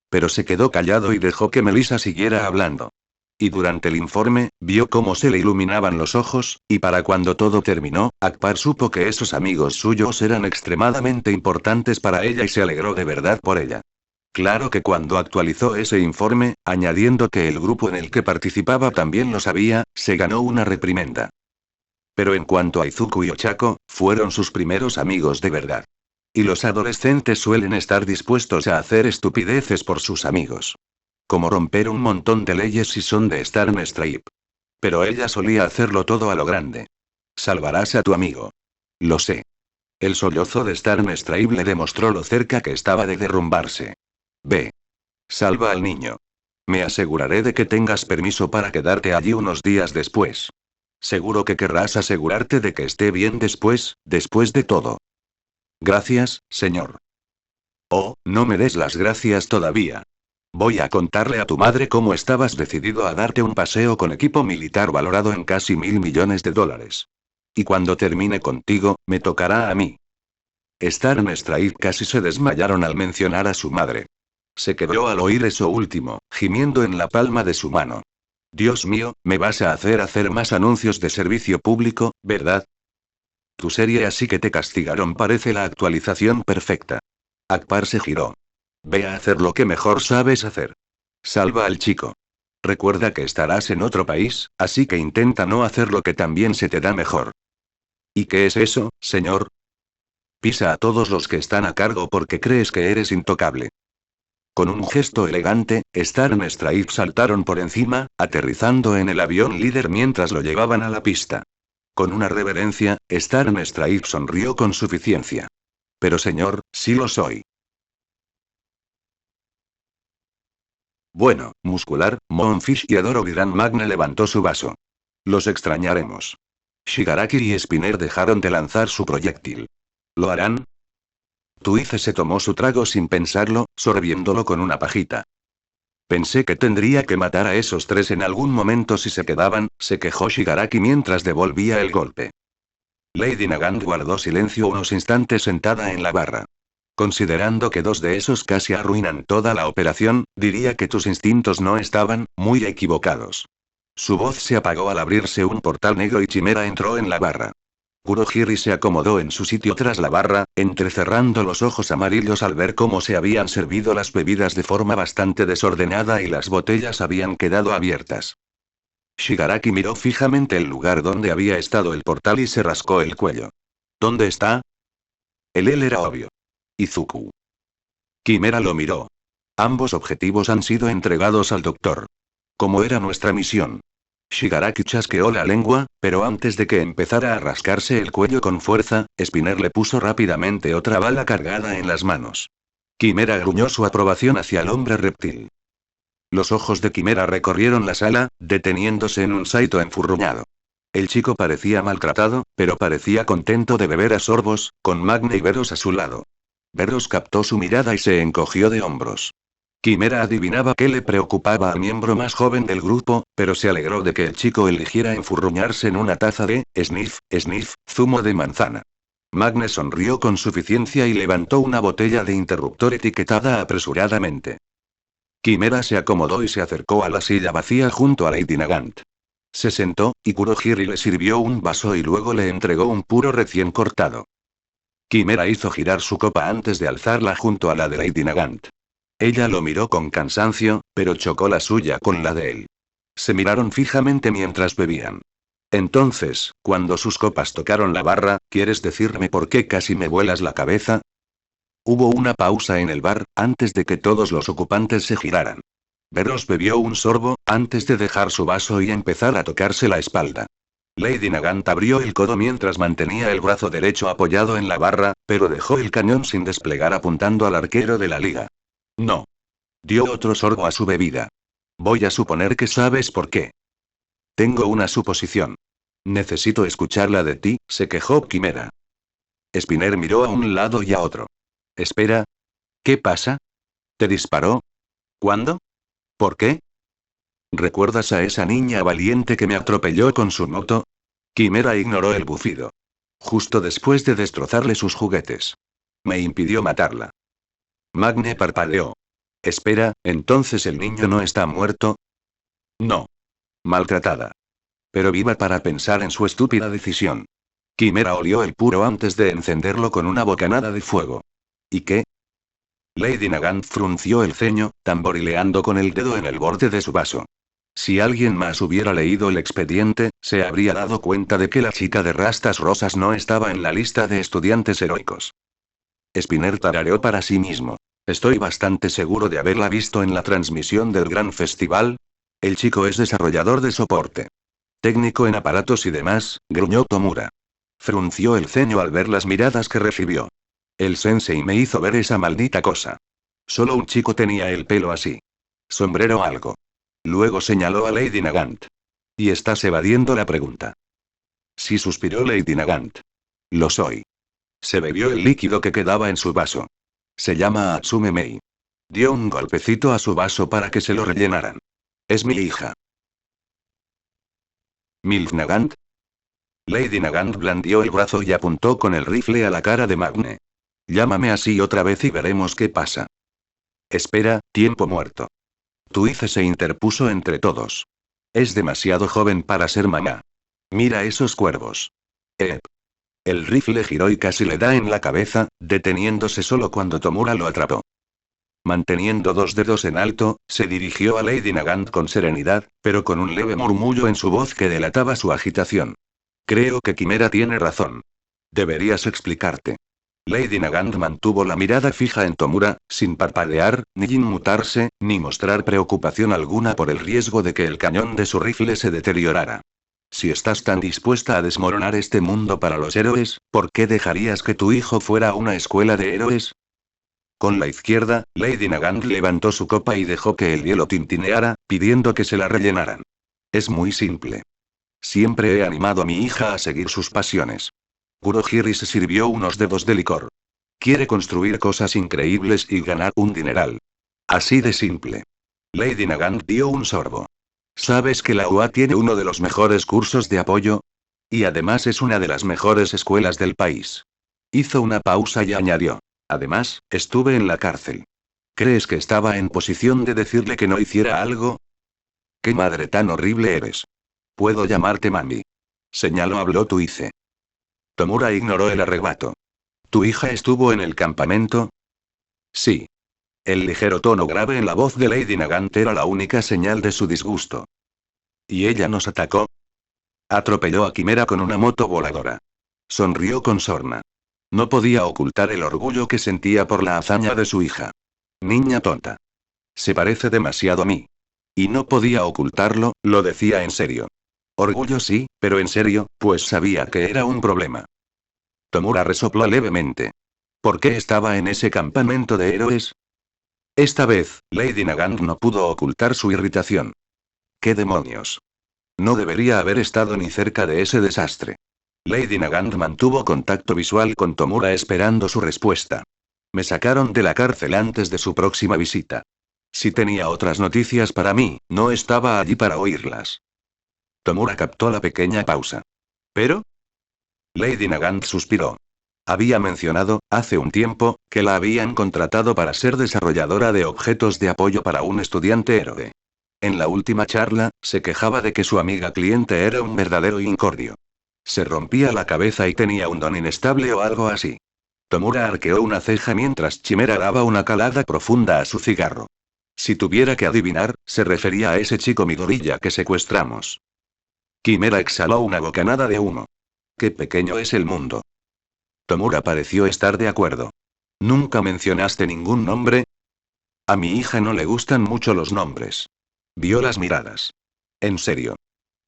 Pero se quedó callado y dejó que Melissa siguiera hablando. Y durante el informe, vio cómo se le iluminaban los ojos, y para cuando todo terminó, Akbar supo que esos amigos suyos eran extremadamente importantes para ella y se alegró de verdad por ella. Claro que cuando actualizó ese informe, añadiendo que el grupo en el que participaba también lo sabía, se ganó una reprimenda. Pero en cuanto a Izuku y Ochako, fueron sus primeros amigos de verdad. Y los adolescentes suelen estar dispuestos a hacer estupideces por sus amigos. Como romper un montón de leyes si son de Starmstripe. Pero ella solía hacerlo todo a lo grande. Salvarás a tu amigo. Lo sé. El sollozo de Starmstripe le demostró lo cerca que estaba de derrumbarse. Ve. Salva al niño. Me aseguraré de que tengas permiso para quedarte allí unos días después. Seguro que querrás asegurarte de que esté bien después de todo. Gracias, señor. Oh, no me des las gracias todavía. Voy a contarle a tu madre cómo estabas decidido a darte un paseo con equipo militar valorado en casi $1.000 millones. Y cuando termine contigo, me tocará a mí. Starmstripe casi se desmayaron al mencionar a su madre. Se quedó al oír eso último, gimiendo en la palma de su mano. Dios mío, me vas a hacer más anuncios de servicio público, ¿verdad? Tu serie así que te castigaron parece la actualización perfecta. Akbar se giró. Ve a hacer lo que mejor sabes hacer. Salva al chico. Recuerda que estarás en otro país, así que intenta no hacer lo que también se te da mejor. ¿Y qué es eso, señor? Pisa a todos los que están a cargo porque crees que eres intocable. Con un gesto elegante, Starmstripe saltaron por encima, aterrizando en el avión líder mientras lo llevaban a la pista. Con una reverencia, Starmstripe sonrió con suficiencia. Pero señor, sí lo soy. Bueno, Muscular, Moonfish y Adoro Gran Magne levantó su vaso. Los extrañaremos. Shigaraki y Spinner dejaron de lanzar su proyectil. ¿Lo harán? Tuice se tomó su trago sin pensarlo, sorbiéndolo con una pajita. Pensé que tendría que matar a esos tres en algún momento si se quedaban, se quejó Shigaraki mientras devolvía el golpe. Lady Nagant guardó silencio unos instantes sentada en la barra. Considerando que dos de esos casi arruinan toda la operación, diría que tus instintos no estaban muy equivocados. Su voz se apagó al abrirse un portal negro y Chimera entró en la barra. Kurohiri se acomodó en su sitio tras la barra, entrecerrando los ojos amarillos al ver cómo se habían servido las bebidas de forma bastante desordenada y las botellas habían quedado abiertas. Shigaraki miró fijamente el lugar donde había estado el portal y se rascó el cuello. ¿Dónde está? Él era obvio. Izuku. Quimera lo miró. Ambos objetivos han sido entregados al doctor. ¿Cómo era nuestra misión? Shigaraki chasqueó la lengua, pero antes de que empezara a rascarse el cuello con fuerza, Spinner le puso rápidamente otra bala cargada en las manos. Quimera gruñó su aprobación hacia el hombre reptil. Los ojos de Quimera recorrieron la sala, deteniéndose en un Saito enfurruñado. El chico parecía maltratado, pero parecía contento de beber a sorbos, con Magne y Veros a su lado. Veros captó su mirada y se encogió de hombros. Quimera adivinaba qué le preocupaba al miembro más joven del grupo, pero se alegró de que el chico eligiera enfurruñarse en una taza de sniff, zumo de manzana. Magne sonrió con suficiencia y levantó una botella de interruptor etiquetada apresuradamente. Quimera se acomodó y se acercó a la silla vacía junto a Lady Nagant. Se sentó, y Kurohiri le sirvió un vaso y luego le entregó un puro recién cortado. Quimera hizo girar su copa antes de alzarla junto a la de Lady Nagant. Ella lo miró con cansancio, pero chocó la suya con la de él. Se miraron fijamente mientras bebían. Entonces, cuando sus copas tocaron la barra, ¿quieres decirme por qué casi me vuelas la cabeza? Hubo una pausa en el bar, antes de que todos los ocupantes se giraran. Veros bebió un sorbo, antes de dejar su vaso y empezar a tocarse la espalda. Lady Nagant abrió el codo mientras mantenía el brazo derecho apoyado en la barra, pero dejó el cañón sin desplegar apuntando al arquero de la liga. No. Dio otro sorbo a su bebida. Voy a suponer que sabes por qué. Tengo una suposición. Necesito escucharla de ti, se quejó Quimera. Spinner miró a un lado y a otro. Espera. ¿Qué pasa? ¿Te disparó? ¿Cuándo? ¿Por qué? ¿Recuerdas a esa niña valiente que me atropelló con su moto? Quimera ignoró el bufido. Justo después de destrozarle sus juguetes. Me impidió matarla. Magne parpadeó. Espera, ¿entonces el niño no está muerto? No. Maltratada. Pero viva para pensar en su estúpida decisión. Quimera olió el puro antes de encenderlo con una bocanada de fuego. ¿Y qué? Lady Nagant frunció el ceño, tamborileando con el dedo en el borde de su vaso. Si alguien más hubiera leído el expediente, se habría dado cuenta de que la chica de rastas rosas no estaba en la lista de estudiantes heroicos. Spinner tarareó para sí mismo. Estoy bastante seguro de haberla visto en la transmisión del gran festival. El chico es desarrollador de soporte. Técnico en aparatos y demás, gruñó Tomura. Frunció el ceño al ver las miradas que recibió. El sensei me hizo ver esa maldita cosa. Solo un chico tenía el pelo así. Sombrero algo. Luego señaló a Lady Nagant. ¿Y estás evadiendo la pregunta? Sí, suspiró Lady Nagant. Lo soy. Se bebió el líquido que quedaba en su vaso. Se llama Atsume Mei. Dio un golpecito a su vaso para que se lo rellenaran. Es mi hija. ¿Milf Nagant? Lady Nagant blandió el brazo y apuntó con el rifle a la cara de Magne. Llámame así otra vez y veremos qué pasa. Espera, tiempo muerto. Tuice se interpuso entre todos. Es demasiado joven para ser mamá. Mira esos cuervos. El rifle giró y casi le da en la cabeza, deteniéndose solo cuando Tomura lo atrapó. Manteniendo dos dedos en alto, se dirigió a Lady Nagant con serenidad, pero con un leve murmullo en su voz que delataba su agitación. Creo que Quimera tiene razón. Deberías explicarte. Lady Nagant mantuvo la mirada fija en Tomura, sin parpadear, ni inmutarse, ni mostrar preocupación alguna por el riesgo de que el cañón de su rifle se deteriorara. Si estás tan dispuesta a desmoronar este mundo para los héroes, ¿por qué dejarías que tu hijo fuera a una escuela de héroes? Con la izquierda, Lady Nagant levantó su copa y dejó que el hielo tintineara, pidiendo que se la rellenaran. Es muy simple. Siempre he animado a mi hija a seguir sus pasiones. Kurohiri se sirvió unos dedos de licor. Quiere construir cosas increíbles y ganar un dineral. Así de simple. Lady Nagant dio un sorbo. ¿Sabes que la UA tiene uno de los mejores cursos de apoyo? Y además es una de las mejores escuelas del país. Hizo una pausa y añadió. Además, estuve en la cárcel. ¿Crees que estaba en posición de decirle que no hiciera algo? ¡Qué madre tan horrible eres! Puedo llamarte mami. Habló Tuice. Tomura ignoró el arrebato. ¿Tu hija estuvo en el campamento? Sí. El ligero tono grave en la voz de Lady Nagant era la única señal de su disgusto. ¿Y ella nos atacó? Atropelló a Quimera con una moto voladora. Sonrió con sorna. No podía ocultar el orgullo que sentía por la hazaña de su hija. Niña tonta. Se parece demasiado a mí. Y no podía ocultarlo, lo decía en serio. Orgullo sí, pero en serio, pues sabía que era un problema. Tomura resopló levemente. ¿Por qué estaba en ese campamento de héroes? Esta vez, Lady Nagant no pudo ocultar su irritación. ¿Qué demonios? No debería haber estado ni cerca de ese desastre. Lady Nagant mantuvo contacto visual con Tomura esperando su respuesta. Me sacaron de la cárcel antes de su próxima visita. Si tenía otras noticias para mí, no estaba allí para oírlas. Tomura captó la pequeña pausa. ¿Pero? Lady Nagant suspiró. Había mencionado, hace un tiempo, que la habían contratado para ser desarrolladora de objetos de apoyo para un estudiante héroe. En la última charla, se quejaba de que su amiga cliente era un verdadero incordio. Se rompía la cabeza y tenía un don inestable o algo así. Tomura arqueó una ceja mientras Chimera daba una calada profunda a su cigarro. Si tuviera que adivinar, se refería a ese chico Midorilla que secuestramos. Quimera exhaló una bocanada de humo. Qué pequeño es el mundo. Tomura pareció estar de acuerdo. ¿Nunca mencionaste ningún nombre? A mi hija no le gustan mucho los nombres. Vio las miradas. En serio.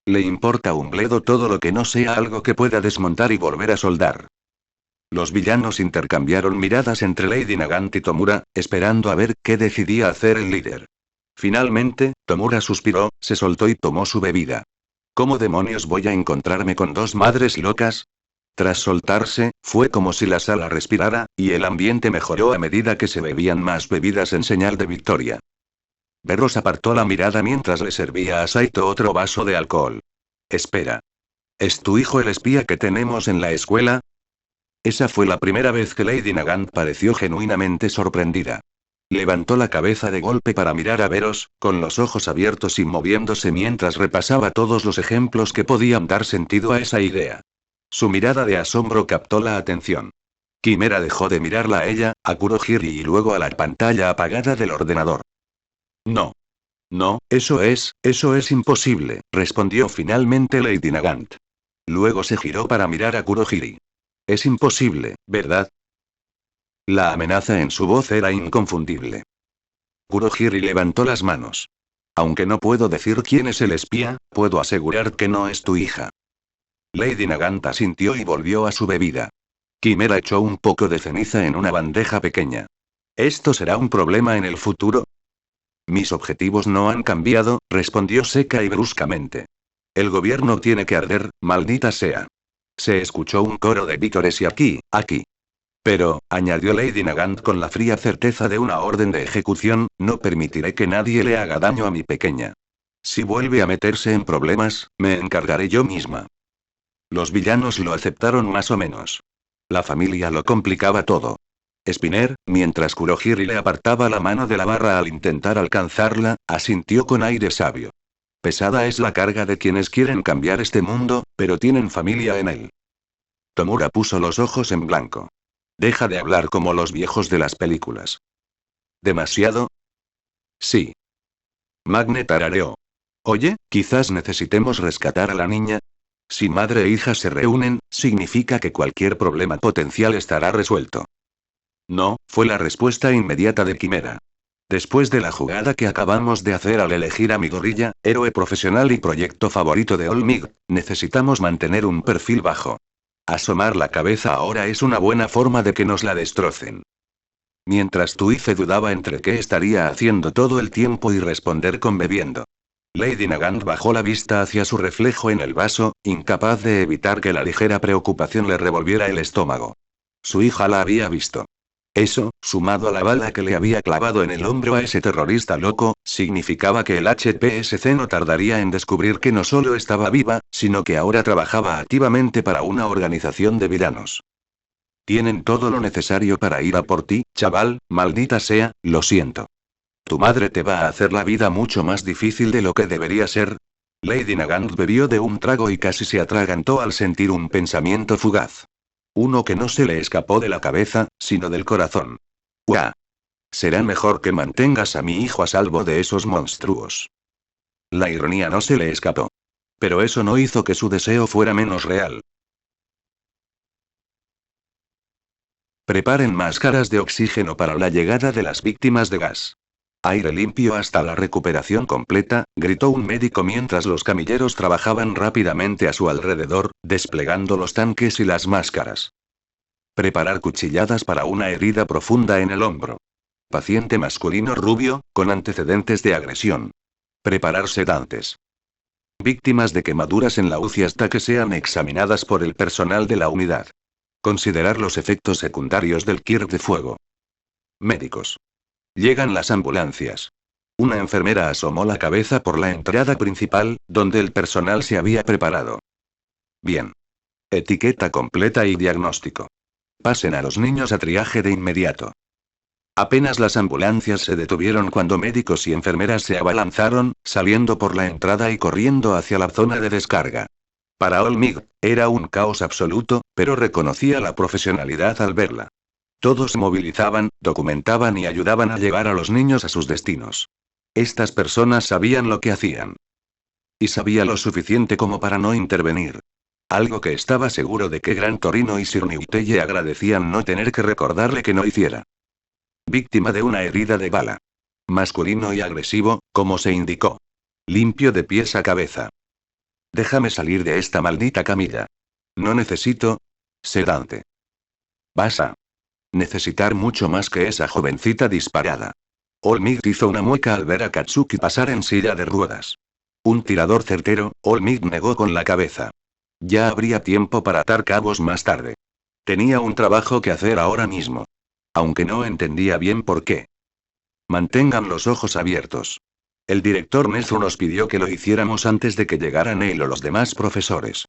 Le importa un bledo todo lo que no sea algo que pueda desmontar y volver a soldar. Los villanos intercambiaron miradas entre Lady Nagant y Tomura, esperando a ver qué decidía hacer el líder. Finalmente, Tomura suspiró, se soltó y tomó su bebida. ¿Cómo demonios voy a encontrarme con dos madres locas? Tras soltarse, fue como si la sala respirara, y el ambiente mejoró a medida que se bebían más bebidas en señal de victoria. Berros apartó la mirada mientras le servía a Saito otro vaso de alcohol. Espera. ¿Es tu hijo el espía que tenemos en la escuela? Esa fue la primera vez que Lady Nagant pareció genuinamente sorprendida. Levantó la cabeza de golpe para mirar a Veros, con los ojos abiertos y moviéndose mientras repasaba todos los ejemplos que podían dar sentido a esa idea. Su mirada de asombro captó la atención. Quimera dejó de mirarla a ella, a Kurohiri y luego a la pantalla apagada del ordenador. No. No, eso es imposible, respondió finalmente Lady Nagant. Luego se giró para mirar a Kurohiri. Es imposible, ¿verdad? La amenaza en su voz era inconfundible. Kurohiri levantó las manos. Aunque no puedo decir quién es el espía, puedo asegurar que no es tu hija. Lady Nagant asintió y volvió a su bebida. Quimera echó un poco de ceniza en una bandeja pequeña. ¿Esto será un problema en el futuro? Mis objetivos no han cambiado, respondió seca y bruscamente. El gobierno tiene que arder, maldita sea. Se escuchó un coro de vítores y aquí. Pero, añadió Lady Nagant con la fría certeza de una orden de ejecución, no permitiré que nadie le haga daño a mi pequeña. Si vuelve a meterse en problemas, me encargaré yo misma. Los villanos lo aceptaron más o menos. La familia lo complicaba todo. Spinner, mientras Kurohiri le apartaba la mano de la barra al intentar alcanzarla, asintió con aire sabio. Pesada es la carga de quienes quieren cambiar este mundo, pero tienen familia en él. Tomura puso los ojos en blanco. Deja de hablar como los viejos de las películas. ¿Demasiado? Sí. Magne tarareó. Oye, quizás necesitemos rescatar a la niña. Si madre e hija se reúnen, significa que cualquier problema potencial estará resuelto. No, fue la respuesta inmediata de Quimera. Después de la jugada que acabamos de hacer al elegir a mi gorrilla, héroe profesional y proyecto favorito de Olmig, necesitamos mantener un perfil bajo. Asomar la cabeza ahora es una buena forma de que nos la destrocen. Mientras Tuife dudaba entre qué estaría haciendo todo el tiempo y responder con bebiendo. Lady Nagant bajó la vista hacia su reflejo en el vaso, incapaz de evitar que la ligera preocupación le revolviera el estómago. Su hija la había visto. Eso, sumado a la bala que le había clavado en el hombro a ese terrorista loco, significaba que el HPSC no tardaría en descubrir que no solo estaba viva, sino que ahora trabajaba activamente para una organización de villanos. Tienen todo lo necesario para ir a por ti, chaval, maldita sea, lo siento. Tu madre te va a hacer la vida mucho más difícil de lo que debería ser. Lady Nagant bebió de un trago y casi se atragantó al sentir un pensamiento fugaz. Uno que no se le escapó de la cabeza, sino del corazón. ¡Uah! Será mejor que mantengas a mi hijo a salvo de esos monstruos. La ironía no se le escapó. Pero eso no hizo que su deseo fuera menos real. Preparen máscaras de oxígeno para la llegada de las víctimas de gas. Aire limpio hasta la recuperación completa, gritó un médico mientras los camilleros trabajaban rápidamente a su alrededor, desplegando los tanques y las máscaras. Preparar cuchilladas para una herida profunda en el hombro. Paciente masculino rubio, con antecedentes de agresión. Preparar sedantes. Víctimas de quemaduras en la UCI hasta que sean examinadas por el personal de la unidad. Considerar los efectos secundarios del kit de fuego. Médicos. Llegan las ambulancias. Una enfermera asomó la cabeza por la entrada principal, donde el personal se había preparado. Bien. Etiqueta completa y diagnóstico. Pasen a los niños a triaje de inmediato. Apenas las ambulancias se detuvieron cuando médicos y enfermeras se abalanzaron, saliendo por la entrada y corriendo hacia la zona de descarga. Para Olmig, era un caos absoluto, pero reconocía la profesionalidad al verla. Todos se movilizaban, documentaban y ayudaban a llevar a los niños a sus destinos. Estas personas sabían lo que hacían. Y sabía lo suficiente como para no intervenir. Algo que estaba seguro de que Gran Torino y Sir Newtelle agradecían no tener que recordarle que no hiciera. Víctima de una herida de bala. Masculino y agresivo, como se indicó. Limpio de pies a cabeza. Déjame salir de esta maldita camilla. No necesito sedante. Vas a necesitar mucho más que esa jovencita disparada. Olmig hizo una mueca al ver a Katsuki pasar en silla de ruedas. Un tirador certero, Olmig negó con la cabeza. Ya habría tiempo para atar cabos más tarde. Tenía un trabajo que hacer ahora mismo. Aunque no entendía bien por qué. Mantengan los ojos abiertos. El director Nezu nos pidió que lo hiciéramos antes de que llegaran él o los demás profesores.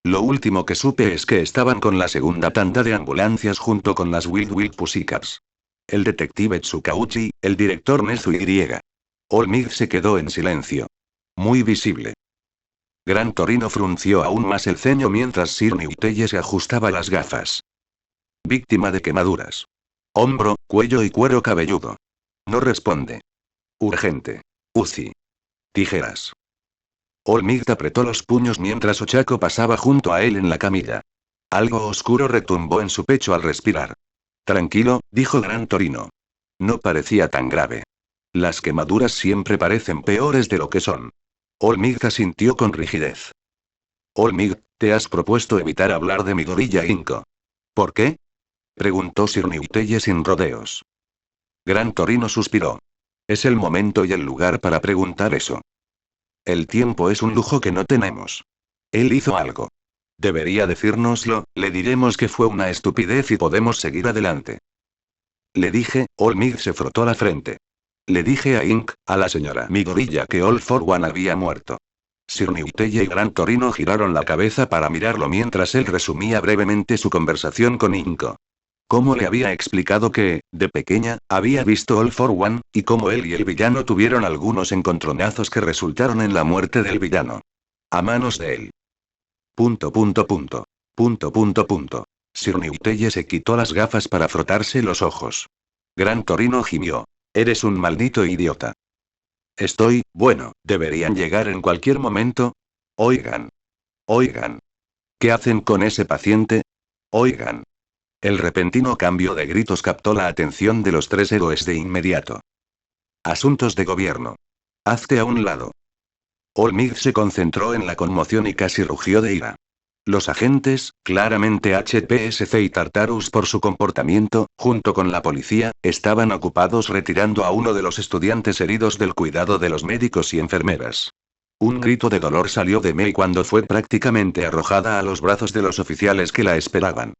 Lo último que supe es que estaban con la segunda tanda de ambulancias junto con las Wild Wild Pussycats. El detective Tsukauchi, el director Nezu y. Olmig se quedó en silencio. Muy visible. Gran Torino frunció aún más el ceño mientras Sir Newtelle se ajustaba las gafas. Víctima de quemaduras. Hombro, cuello y cuero cabelludo. No responde. Urgente. UCI. Tijeras. Olmig apretó los puños mientras Ochako pasaba junto a él en la camilla. Algo oscuro retumbó en su pecho al respirar. Tranquilo, dijo Gran Torino. No parecía tan grave. Las quemaduras siempre parecen peores de lo que son. Olmig asintió con rigidez. Olmig, te has propuesto evitar hablar de Midoriya Inko. ¿Por qué? Preguntó Sir Newtelle sin rodeos. Gran Torino suspiró. Es el momento y el lugar para preguntar eso. El tiempo es un lujo que no tenemos. Él hizo algo. Debería decírnoslo, le diremos que fue una estupidez y podemos seguir adelante. Le dije, Olmig se frotó la frente. Le dije a Ink, a la señora Midoriya, que All for One había muerto. Sir Newtelle y Gran Torino giraron la cabeza para mirarlo mientras él resumía brevemente su conversación con Inko. Cómo le había explicado que, de pequeña, había visto All for One, y cómo él y el villano tuvieron algunos encontronazos que resultaron en la muerte del villano. A manos de él. Sir Newtelle se quitó las gafas para frotarse los ojos. Gran Torino gimió. Eres un maldito idiota. Bueno, deberían llegar en cualquier momento. Oigan. ¿Qué hacen con ese paciente? Oigan. El repentino cambio de gritos captó la atención de los tres héroes de inmediato. Asuntos de gobierno. Hazte a un lado. Olmig se concentró en la conmoción y casi rugió de ira. Los agentes, claramente HPSC y Tartarus por su comportamiento, junto con la policía, estaban ocupados retirando a uno de los estudiantes heridos del cuidado de los médicos y enfermeras. Un grito de dolor salió de Mei cuando fue prácticamente arrojada a los brazos de los oficiales que la esperaban.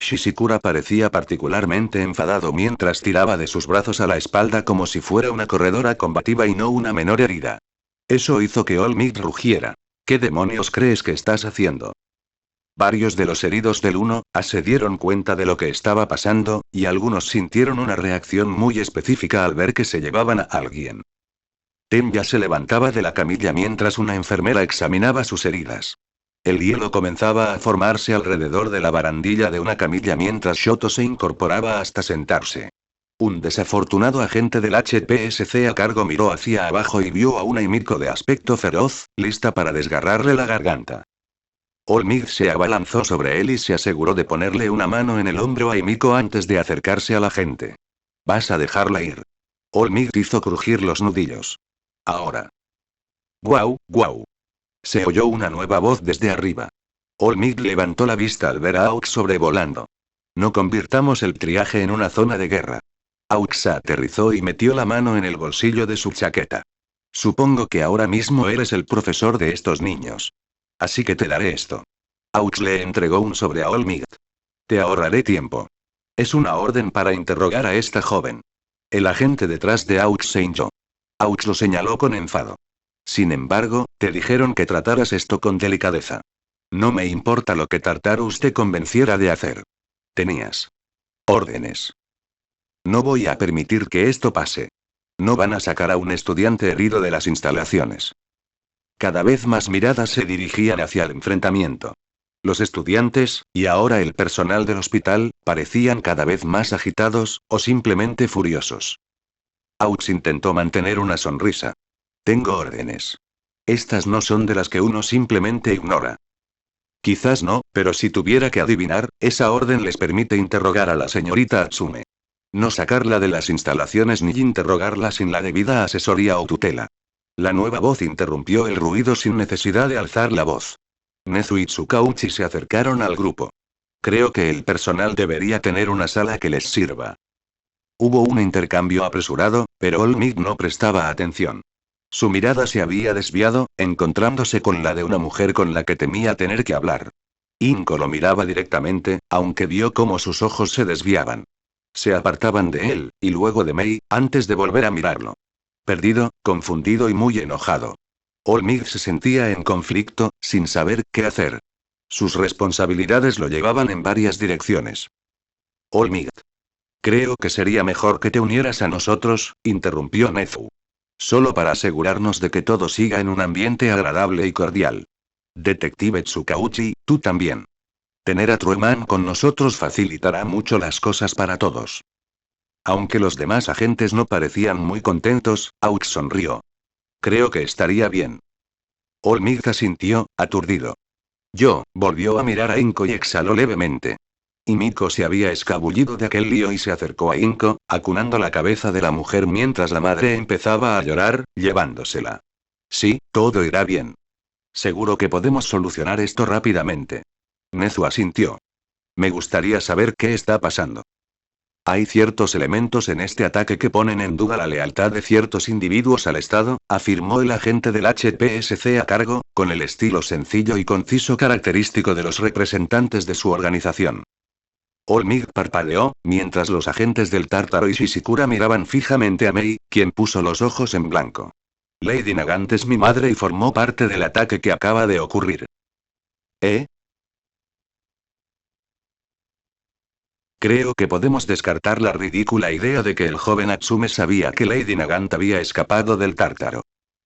Shishikura parecía particularmente enfadado mientras tiraba de sus brazos a la espalda como si fuera una corredora combativa y no una menor herida. Eso hizo que Olmig rugiera. ¿Qué demonios crees que estás haciendo? Varios de los heridos del 1A se dieron cuenta de lo que estaba pasando, y algunos sintieron una reacción muy específica al ver que se llevaban a alguien. Tenya se levantaba de la camilla mientras una enfermera examinaba sus heridas. El hielo comenzaba a formarse alrededor de la barandilla de una camilla mientras Shoto se incorporaba hasta sentarse. Un desafortunado agente del HPSC a cargo miró hacia abajo y vio a una Himiko de aspecto feroz, lista para desgarrarle la garganta. Olmig se abalanzó sobre él y se aseguró de ponerle una mano en el hombro a Himiko antes de acercarse a la gente. ¿Vas a dejarla ir? Olmig hizo crujir los nudillos. Ahora. ¡Guau! Se oyó una nueva voz desde arriba. Olmig levantó la vista al ver a Aux sobrevolando. No convirtamos el triaje en una zona de guerra. Aux aterrizó y metió la mano en el bolsillo de su chaqueta. Supongo que ahora mismo eres el profesor de estos niños. Así que te daré esto. Aux le entregó un sobre a Olmig. Te ahorraré tiempo. Es una orden para interrogar a esta joven. El agente detrás de Aux se hinchó. Aux lo señaló con enfado. Sin embargo, te dijeron que trataras esto con delicadeza. No me importa lo que Tartarus te convenciera de hacer. Tenías órdenes. No voy a permitir que esto pase. No van a sacar a un estudiante herido de las instalaciones. Cada vez más miradas se dirigían hacia el enfrentamiento. Los estudiantes, y ahora el personal del hospital, parecían cada vez más agitados, o simplemente furiosos. Aux intentó mantener una sonrisa. Tengo órdenes. Estas no son de las que uno simplemente ignora. Quizás no, pero si tuviera que adivinar, esa orden les permite interrogar a la señorita Atsume. No sacarla de las instalaciones ni interrogarla sin la debida asesoría o tutela. La nueva voz interrumpió el ruido sin necesidad de alzar la voz. Nezu y Tsukauchi se acercaron al grupo. Creo que el personal debería tener una sala que les sirva. Hubo un intercambio apresurado, pero Olmig no prestaba atención. Su mirada se había desviado, encontrándose con la de una mujer con la que temía tener que hablar. Inko lo miraba directamente, aunque vio cómo sus ojos se desviaban. Se apartaban de él, y luego de Mei, antes de volver a mirarlo. Perdido, confundido y muy enojado. Olmig se sentía en conflicto, sin saber qué hacer. Sus responsabilidades lo llevaban en varias direcciones. Olmig. Creo que sería mejor que te unieras a nosotros, interrumpió Nezu. Solo para asegurarnos de que todo siga en un ambiente agradable y cordial. Detective Tsukauchi, tú también. Tener a Trueman con nosotros facilitará mucho las cosas para todos. Aunque los demás agentes no parecían muy contentos, Aux sonrió. Creo que estaría bien. Olmig asintió, aturdido. Volvió a mirar a Inko y exhaló levemente. Himiko se había escabullido de aquel lío y se acercó a Inko, acunando la cabeza de la mujer mientras la madre empezaba a llorar, llevándosela. Sí, todo irá bien. Seguro que podemos solucionar esto rápidamente. Nezu asintió. Me gustaría saber qué está pasando. Hay ciertos elementos en este ataque que ponen en duda la lealtad de ciertos individuos al Estado, afirmó el agente del HPSC a cargo, con el estilo sencillo y conciso característico de los representantes de su organización. Olmig parpadeó, mientras los agentes del Tártaro y Shishikura miraban fijamente a Mei, quien puso los ojos en blanco. Lady Nagant es mi madre y formó parte del ataque que acaba de ocurrir. ¿Eh? Creo que podemos descartar la ridícula idea de que el joven Atsume sabía que Lady Nagant había escapado del Tártaro.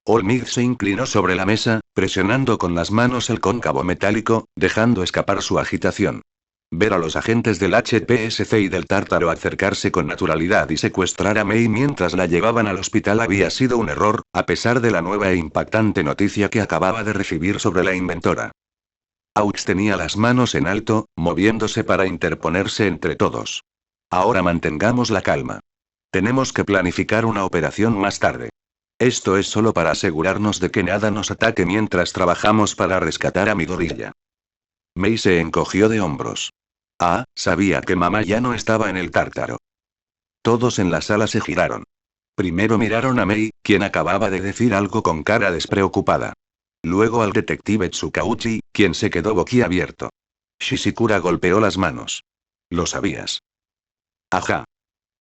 Olmig se inclinó sobre la mesa, presionando con las manos el cóncavo metálico, dejando escapar su agitación. Ver a los agentes del HPSC y del Tártaro acercarse con naturalidad y secuestrar a Mei mientras la llevaban al hospital había sido un error, a pesar de la nueva e impactante noticia que acababa de recibir sobre la inventora. Aux tenía las manos en alto, moviéndose para interponerse entre todos. Ahora mantengamos la calma. Tenemos que planificar una operación más tarde. Esto es solo para asegurarnos de que nada nos ataque mientras trabajamos para rescatar a Midoriya. Mei se encogió de hombros. Ah, sabía que mamá ya no estaba en el Tártaro. Todos en la sala se giraron. Primero miraron a Mei, quien acababa de decir algo con cara despreocupada. Luego al detective Tsukauchi, quien se quedó boquiabierto. Shishikura golpeó las manos. Lo sabías. Ajá.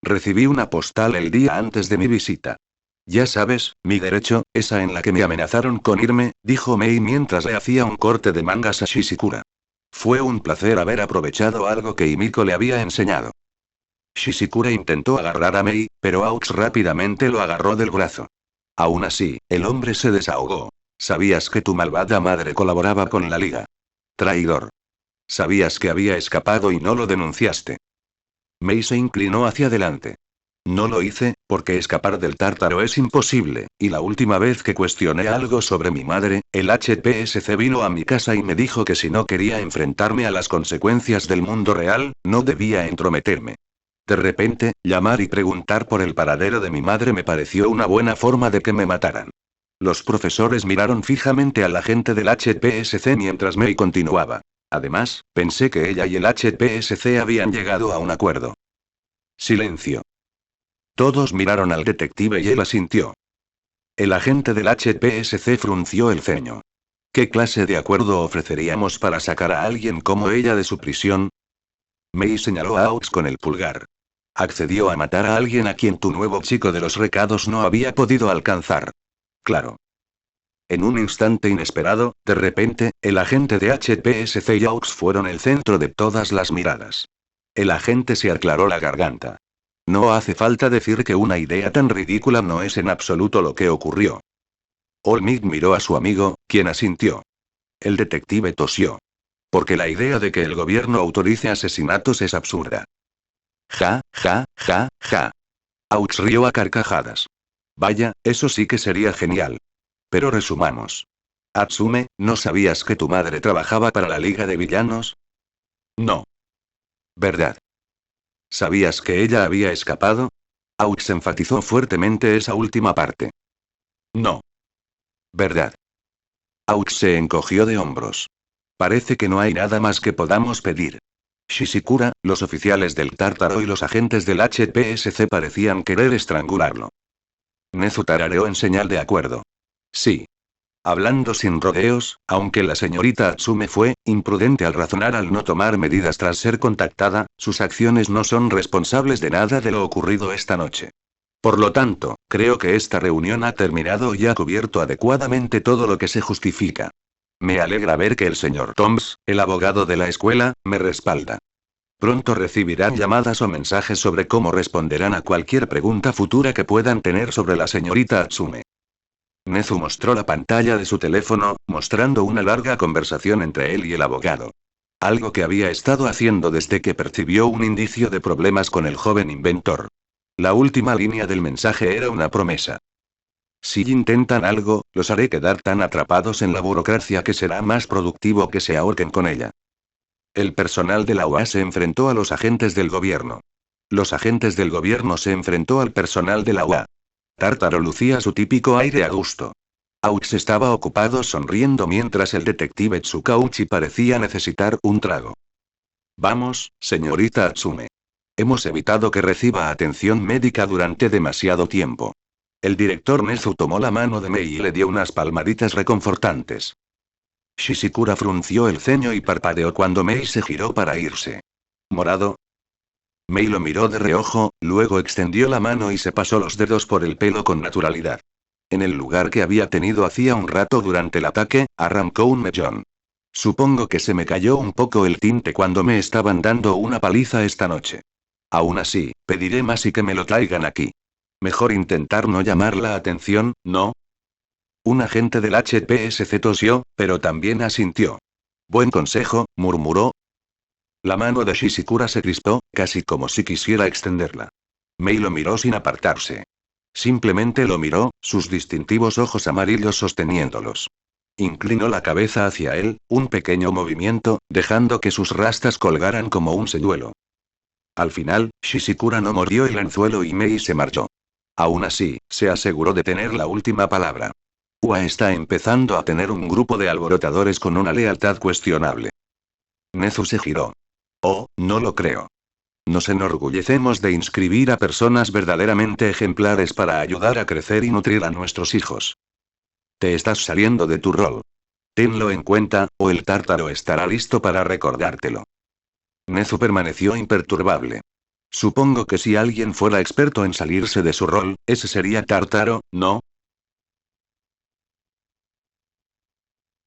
Recibí una postal el día antes de mi visita. Ya sabes, mi derecho, esa en la que me amenazaron con irme, dijo Mei mientras le hacía un corte de mangas a Shishikura. Fue un placer haber aprovechado algo que Himiko le había enseñado. Shishikura intentó agarrar a Mei, pero Aux rápidamente lo agarró del brazo. Aún así, el hombre se desahogó. Sabías que tu malvada madre colaboraba con la liga. Traidor. Sabías que había escapado y no lo denunciaste. Mei se inclinó hacia adelante. No lo hice, porque escapar del Tártaro es imposible, y la última vez que cuestioné algo sobre mi madre, el HPSC vino a mi casa y me dijo que si no quería enfrentarme a las consecuencias del mundo real, no debía entrometerme. De repente, llamar y preguntar por el paradero de mi madre me pareció una buena forma de que me mataran. Los profesores miraron fijamente al agente del HPSC mientras Mei continuaba. Además, pensé que ella y el HPSC habían llegado a un acuerdo. Silencio. Todos miraron al detective y él asintió. El agente del HPSC frunció el ceño. ¿Qué clase de acuerdo ofreceríamos para sacar a alguien como ella de su prisión? Mei señaló a Aux con el pulgar. Accedió a matar a alguien a quien tu nuevo chico de los recados no había podido alcanzar. Claro. En un instante inesperado, de repente, el agente de HPSC y Aux fueron el centro de todas las miradas. El agente se aclaró la garganta. No hace falta decir que una idea tan ridícula no es en absoluto lo que ocurrió. Olmig miró a su amigo, quien asintió. El detective tosió. Porque la idea de que el gobierno autorice asesinatos es absurda. Ja, ja, ja, ja. Aux rió a carcajadas. Vaya, eso sí que sería genial. Pero resumamos. Atsume, ¿no sabías que tu madre trabajaba para la Liga de Villanos? No. ¿Verdad? ¿Sabías que ella había escapado? Aux enfatizó fuertemente esa última parte. No. ¿Verdad? Aux se encogió de hombros. Parece que no hay nada más que podamos pedir. Shishikura, los oficiales del Tártaro y los agentes del HPSC parecían querer estrangularlo. Nezu tarareó en señal de acuerdo. Sí. Hablando sin rodeos, aunque la señorita Atsume fue imprudente al razonar al no tomar medidas tras ser contactada, sus acciones no son responsables de nada de lo ocurrido esta noche. Por lo tanto, creo que esta reunión ha terminado y ha cubierto adecuadamente todo lo que se justifica. Me alegra ver que el señor Toms, el abogado de la escuela, me respalda. Pronto recibirán llamadas o mensajes sobre cómo responderán a cualquier pregunta futura que puedan tener sobre la señorita Atsume. Nezu mostró la pantalla de su teléfono, mostrando una larga conversación entre él y el abogado. Algo que había estado haciendo desde que percibió un indicio de problemas con el joven inventor. La última línea del mensaje era una promesa. Si intentan algo, los haré quedar tan atrapados en la burocracia que será más productivo que se ahorquen con ella. El personal de la UA se enfrentó a los agentes del gobierno. Los agentes del gobierno se enfrentó al personal de la UA. Tártaro lucía su típico aire a gusto. Aux estaba ocupado sonriendo mientras el detective Tsukauchi parecía necesitar un trago. Vamos, señorita Atsume. Hemos evitado que reciba atención médica durante demasiado tiempo. El director Nezu tomó la mano de Mei y le dio unas palmaditas reconfortantes. Shishikura frunció el ceño y parpadeó cuando Mei se giró para irse. ¿Morado? Mei lo miró de reojo, luego extendió la mano y se pasó los dedos por el pelo con naturalidad. En el lugar que había tenido hacía un rato durante el ataque, arrancó un mechón. Supongo que se me cayó un poco el tinte cuando me estaban dando una paliza esta noche. Aún así, pediré más y que me lo traigan aquí. Mejor intentar no llamar la atención, ¿no? Un agente del HPSC tosió, pero también asintió. Buen consejo, murmuró. La mano de Shishikura se crispó, casi como si quisiera extenderla. Mei lo miró sin apartarse. Simplemente lo miró, sus distintivos ojos amarillos sosteniéndolos. Inclinó la cabeza hacia él, un pequeño movimiento, dejando que sus rastas colgaran como un señuelo. Al final, Shishikura no mordió el anzuelo y Mei se marchó. Aún así, se aseguró de tener la última palabra. UA está empezando a tener un grupo de alborotadores con una lealtad cuestionable. Nezu se giró. Oh, no lo creo. Nos enorgullecemos de inscribir a personas verdaderamente ejemplares para ayudar a crecer y nutrir a nuestros hijos. Te estás saliendo de tu rol. Tenlo en cuenta, o el Tártaro estará listo para recordártelo. Nezu permaneció imperturbable. Supongo que si alguien fuera experto en salirse de su rol, ese sería Tártaro, ¿no?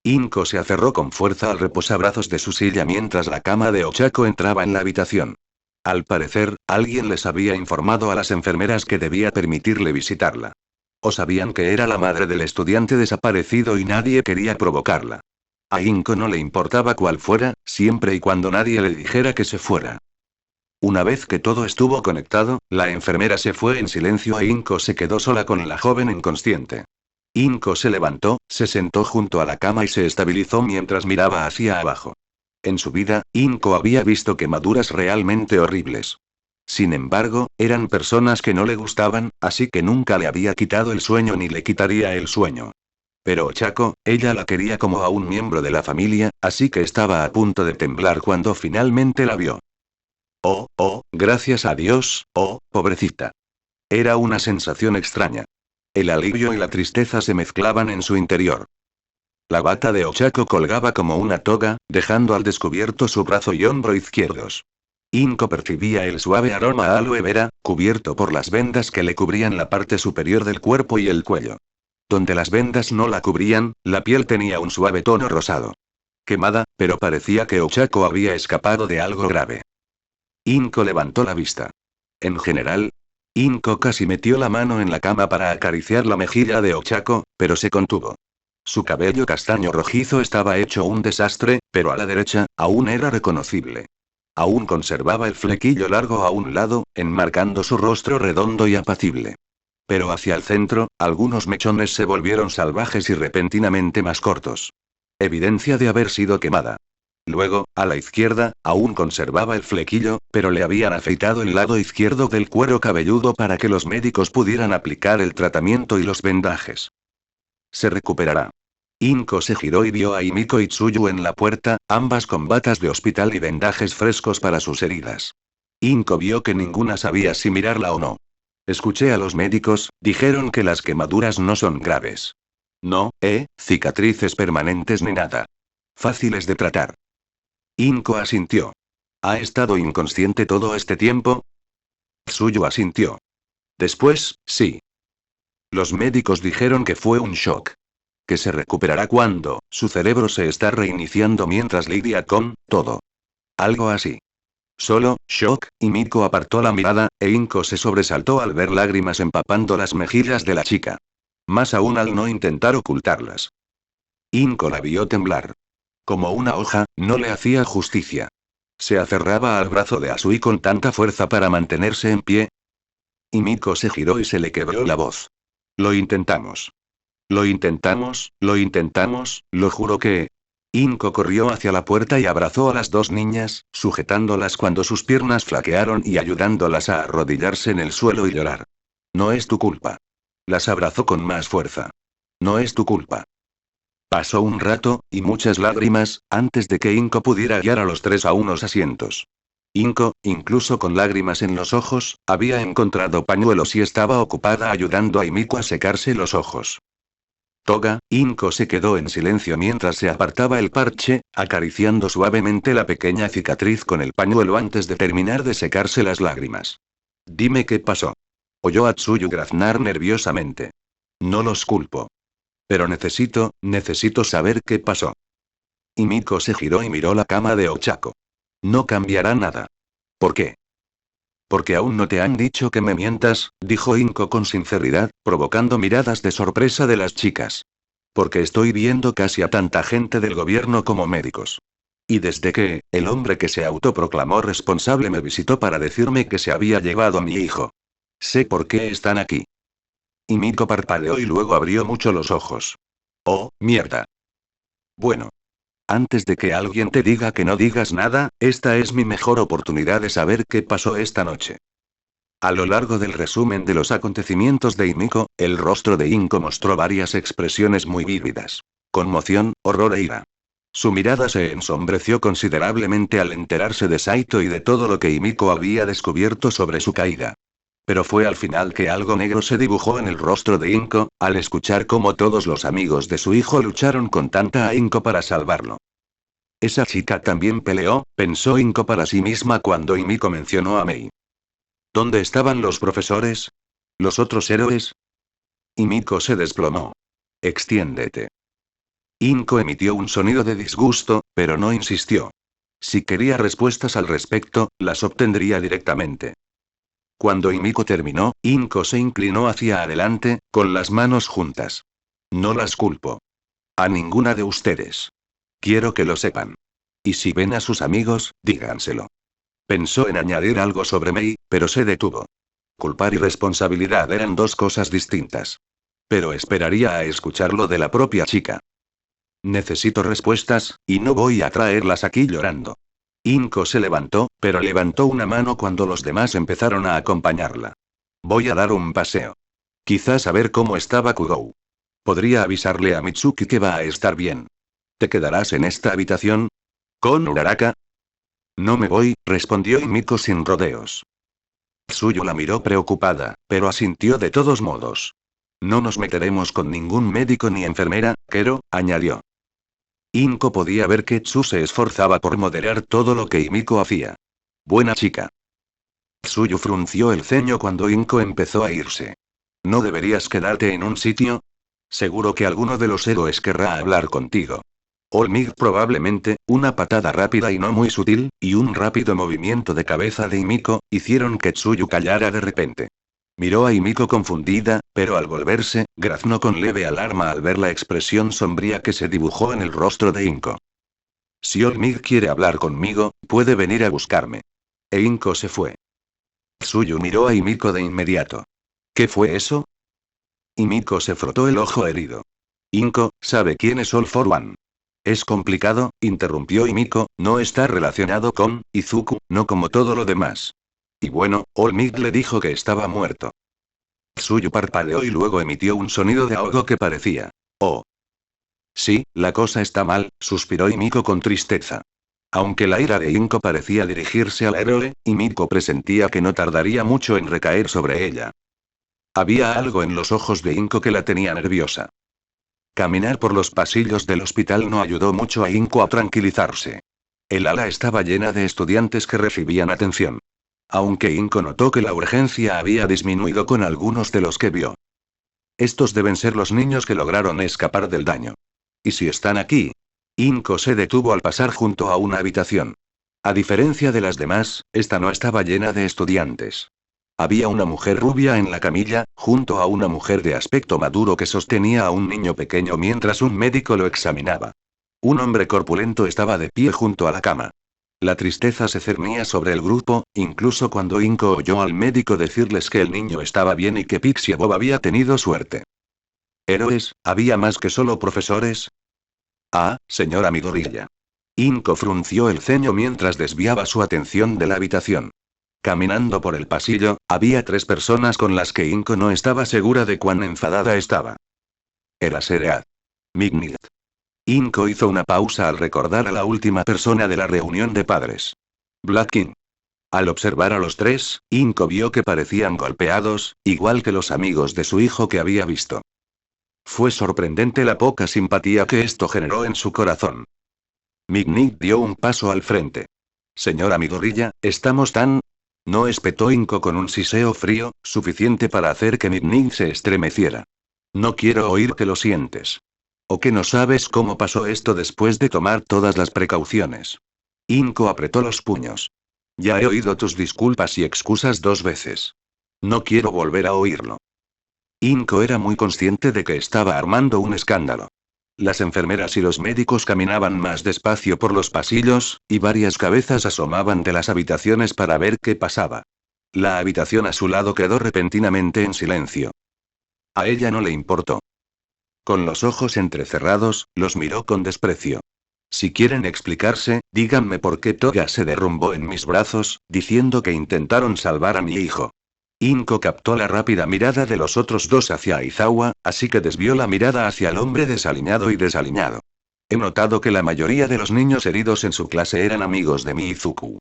Inko se aferró con fuerza al reposabrazos de su silla mientras la cama de Ochako entraba en la habitación. Al parecer, alguien les había informado a las enfermeras que debía permitirle visitarla. O sabían que era la madre del estudiante desaparecido y nadie quería provocarla. A Inko no le importaba cuál fuera, siempre y cuando nadie le dijera que se fuera. Una vez que todo estuvo conectado, la enfermera se fue en silencio e Inko se quedó sola con la joven inconsciente. Inko se levantó, se sentó junto a la cama y se estabilizó mientras miraba hacia abajo. En su vida, Inko había visto quemaduras realmente horribles. Sin embargo, eran personas que no le gustaban, así que nunca le había quitado el sueño ni le quitaría el sueño. Pero Ochako, ella la quería como a un miembro de la familia, así que estaba a punto de temblar cuando finalmente la vio. Oh, gracias a Dios, oh, pobrecita. Era una sensación extraña. El alivio y la tristeza se mezclaban en su interior. La bata de Ochako colgaba como una toga, dejando al descubierto su brazo y hombro izquierdos. Inko percibía el suave aroma a aloe vera, cubierto por las vendas que le cubrían la parte superior del cuerpo y el cuello. Donde las vendas no la cubrían, la piel tenía un suave tono rosado. Quemada, pero parecía que Ochako había escapado de algo grave. Inko levantó la vista. En general, Inko casi metió la mano en la cama para acariciar la mejilla de Ochako, pero se contuvo. Su cabello castaño rojizo estaba hecho un desastre, pero a la derecha, aún era reconocible. Aún conservaba el flequillo largo a un lado, enmarcando su rostro redondo y apacible. Pero hacia el centro, algunos mechones se volvieron salvajes y repentinamente más cortos. Evidencia de haber sido quemada. Luego, a la izquierda, aún conservaba el flequillo, pero le habían afeitado el lado izquierdo del cuero cabelludo para que los médicos pudieran aplicar el tratamiento y los vendajes. Se recuperará. Inko se giró y vio a Himiko y Tsuyu en la puerta, ambas con batas de hospital y vendajes frescos para sus heridas. Inko vio que ninguna sabía si mirarla o no. Escuché a los médicos, dijeron que las quemaduras no son graves. No, cicatrices permanentes ni nada. Fáciles de tratar. Inko asintió. ¿Ha estado inconsciente todo este tiempo? Tsuyu asintió. Después, sí. Los médicos dijeron que fue un shock. Que se recuperará cuando, su cerebro se está reiniciando mientras lidia con todo. Algo así. Solo, shock, y Miko apartó la mirada, e Inko se sobresaltó al ver lágrimas empapando las mejillas de la chica. Más aún al no intentar ocultarlas. Inko la vio temblar. Como una hoja, no le hacía justicia. Se aferraba al brazo de Asui con tanta fuerza para mantenerse en pie. Y Miko se giró y se le quebró la voz. Lo intentamos. Lo intentamos, lo juro que... Inko corrió hacia la puerta y abrazó a las dos niñas, sujetándolas cuando sus piernas flaquearon y ayudándolas a arrodillarse en el suelo y llorar. No es tu culpa. Las abrazó con más fuerza. No es tu culpa. Pasó un rato, y muchas lágrimas, antes de que Inko pudiera guiar a los tres a unos asientos. Inko, incluso con lágrimas en los ojos, había encontrado pañuelos y estaba ocupada ayudando a Himiko a secarse los ojos. Toga, Inko se quedó en silencio mientras se apartaba el parche, acariciando suavemente la pequeña cicatriz con el pañuelo antes de terminar de secarse las lágrimas. Dime qué pasó. Oyó a Tsuyu graznar nerviosamente. No los culpo. Pero necesito saber qué pasó. Himiko se giró y miró la cama de Ochako. No cambiará nada. ¿Por qué? Porque aún no te han dicho que me mientas, dijo Inko con sinceridad, provocando miradas de sorpresa de las chicas. Porque estoy viendo casi a tanta gente del gobierno como médicos. Y desde que, el hombre que se autoproclamó responsable me visitó para decirme que se había llevado a mi hijo. Sé por qué están aquí. Himiko parpadeó y luego abrió mucho los ojos. Oh, mierda. Bueno. Antes de que alguien te diga que no digas nada, esta es mi mejor oportunidad de saber qué pasó esta noche. A lo largo del resumen de los acontecimientos de Himiko, el rostro de Inko mostró varias expresiones muy vívidas. Conmoción, horror e ira. Su mirada se ensombreció considerablemente al enterarse de Saito y de todo lo que Himiko había descubierto sobre su caída. Pero fue al final que algo negro se dibujó en el rostro de Inko, al escuchar cómo todos los amigos de su hijo lucharon con tanta ahínco para salvarlo. Esa chica también peleó, pensó Inko para sí misma cuando Himiko mencionó a Mei. ¿Dónde estaban los profesores? ¿Los otros héroes? Himiko se desplomó. Extiéndete. Inko emitió un sonido de disgusto, pero no insistió. Si quería respuestas al respecto, las obtendría directamente. Cuando Himiko terminó, Inko se inclinó hacia adelante, con las manos juntas. No las culpo. A ninguna de ustedes. Quiero que lo sepan. Y si ven a sus amigos, díganselo. Pensó en añadir algo sobre Mei, pero se detuvo. Culpar y responsabilidad eran dos cosas distintas. Pero esperaría a escucharlo de la propia chica. Necesito respuestas, y no voy a traerlas aquí llorando. Inko se levantó, pero levantó una mano cuando los demás empezaron a acompañarla. Voy a dar un paseo. Quizás a ver cómo estaba Kugou. Podría avisarle a Mitsuki que va a estar bien. ¿Te quedarás en esta habitación? ¿Con Uraraka? No me voy, respondió Himiko sin rodeos. Tsuyu la miró preocupada, pero asintió de todos modos. No nos meteremos con ningún médico ni enfermera, Kero, añadió. Inko podía ver que Tsu se esforzaba por moderar todo lo que Himiko hacía. Buena chica. Tsuyu frunció el ceño cuando Inko empezó a irse. ¿No deberías quedarte en un sitio? Seguro que alguno de los héroes querrá hablar contigo. Olmig probablemente, una patada rápida y no muy sutil, y un rápido movimiento de cabeza de Himiko, hicieron que Tsuyu callara de repente. Miró a Himiko confundida, pero al volverse, graznó con leve alarma al ver la expresión sombría que se dibujó en el rostro de Inko. Si Olmig quiere hablar conmigo, puede venir a buscarme. E Inko se fue. Tsuyu miró a Himiko de inmediato. ¿Qué fue eso? Himiko se frotó el ojo herido. Inko, ¿sabe quién es All for One? Es complicado, interrumpió Himiko, no está relacionado con Izuku, no como todo lo demás. Y bueno, All Might le dijo que estaba muerto. Suyo parpadeó y luego emitió un sonido de ahogo que parecía. Oh. Sí, la cosa está mal, suspiró Himiko con tristeza. Aunque la ira de Inko parecía dirigirse al héroe, Himiko presentía que no tardaría mucho en recaer sobre ella. Había algo en los ojos de Inko que la tenía nerviosa. Caminar por los pasillos del hospital no ayudó mucho a Inko a tranquilizarse. El ala estaba llena de estudiantes que recibían atención. Aunque Inko notó que la urgencia había disminuido con algunos de los que vio. Estos deben ser los niños que lograron escapar del daño. ¿Y si están aquí? Inko se detuvo al pasar junto a una habitación. A diferencia de las demás, esta no estaba llena de estudiantes. Había una mujer rubia en la camilla, junto a una mujer de aspecto maduro que sostenía a un niño pequeño mientras un médico lo examinaba. Un hombre corpulento estaba de pie junto a la cama. La tristeza se cernía sobre el grupo, incluso cuando Inko oyó al médico decirles que el niño estaba bien y que Pixie Bob había tenido suerte. ¿Héroes? ¿Había más que solo profesores? Ah, señora Midoriya. Inko frunció el ceño mientras desviaba su atención de la habitación. Caminando por el pasillo, había 3 personas con las que Inko no estaba segura de cuán enfadada estaba. Era Seread. Mignit. Inko hizo una pausa al recordar a la última persona de la reunión de padres. Black King. Al observar a los 3, Inko vio que parecían golpeados, igual que los amigos de su hijo que había visto. Fue sorprendente la poca simpatía que esto generó en su corazón. Mignit dio un paso al frente. Señora Midoriya, ¿estamos tan...? No, espetó Inko con un siseo frío, suficiente para hacer que Mignit se estremeciera. No quiero oír que lo sientes. O que no sabes cómo pasó esto después de tomar todas las precauciones. Inko apretó los puños. Ya he oído tus disculpas y excusas 2 veces. No quiero volver a oírlo. Inko era muy consciente de que estaba armando un escándalo. Las enfermeras y los médicos caminaban más despacio por los pasillos, y varias cabezas asomaban de las habitaciones para ver qué pasaba. La habitación a su lado quedó repentinamente en silencio. A ella no le importó. Con los ojos entrecerrados, los miró con desprecio. Si quieren explicarse, díganme por qué Toga se derrumbó en mis brazos, diciendo que intentaron salvar a mi hijo. Inko captó la rápida mirada de los otros 2 hacia Aizawa, así que desvió la mirada hacia el hombre desaliñado y desaliñado. He notado que la mayoría de los niños heridos en su clase eran amigos de mi Izuku.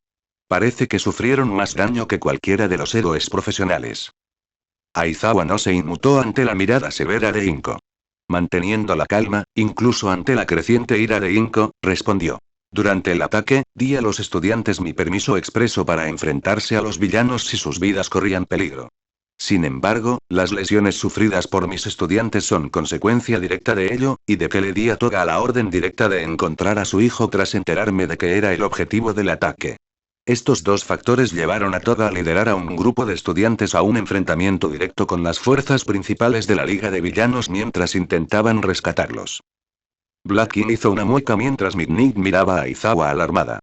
Parece que sufrieron más daño que cualquiera de los héroes profesionales. Aizawa no se inmutó ante la mirada severa de Inko. Manteniendo la calma, incluso ante la creciente ira de Inko, respondió. Durante el ataque, di a los estudiantes mi permiso expreso para enfrentarse a los villanos si sus vidas corrían peligro. Sin embargo, las lesiones sufridas por mis estudiantes son consecuencia directa de ello, y de que le di a Toga la orden directa de encontrar a su hijo tras enterarme de que era el objetivo del ataque. Estos 2 factores llevaron a Toga a liderar a un grupo de estudiantes a un enfrentamiento directo con las fuerzas principales de la Liga de Villanos mientras intentaban rescatarlos. Black King hizo una mueca mientras Mignit miraba a Aizawa alarmada.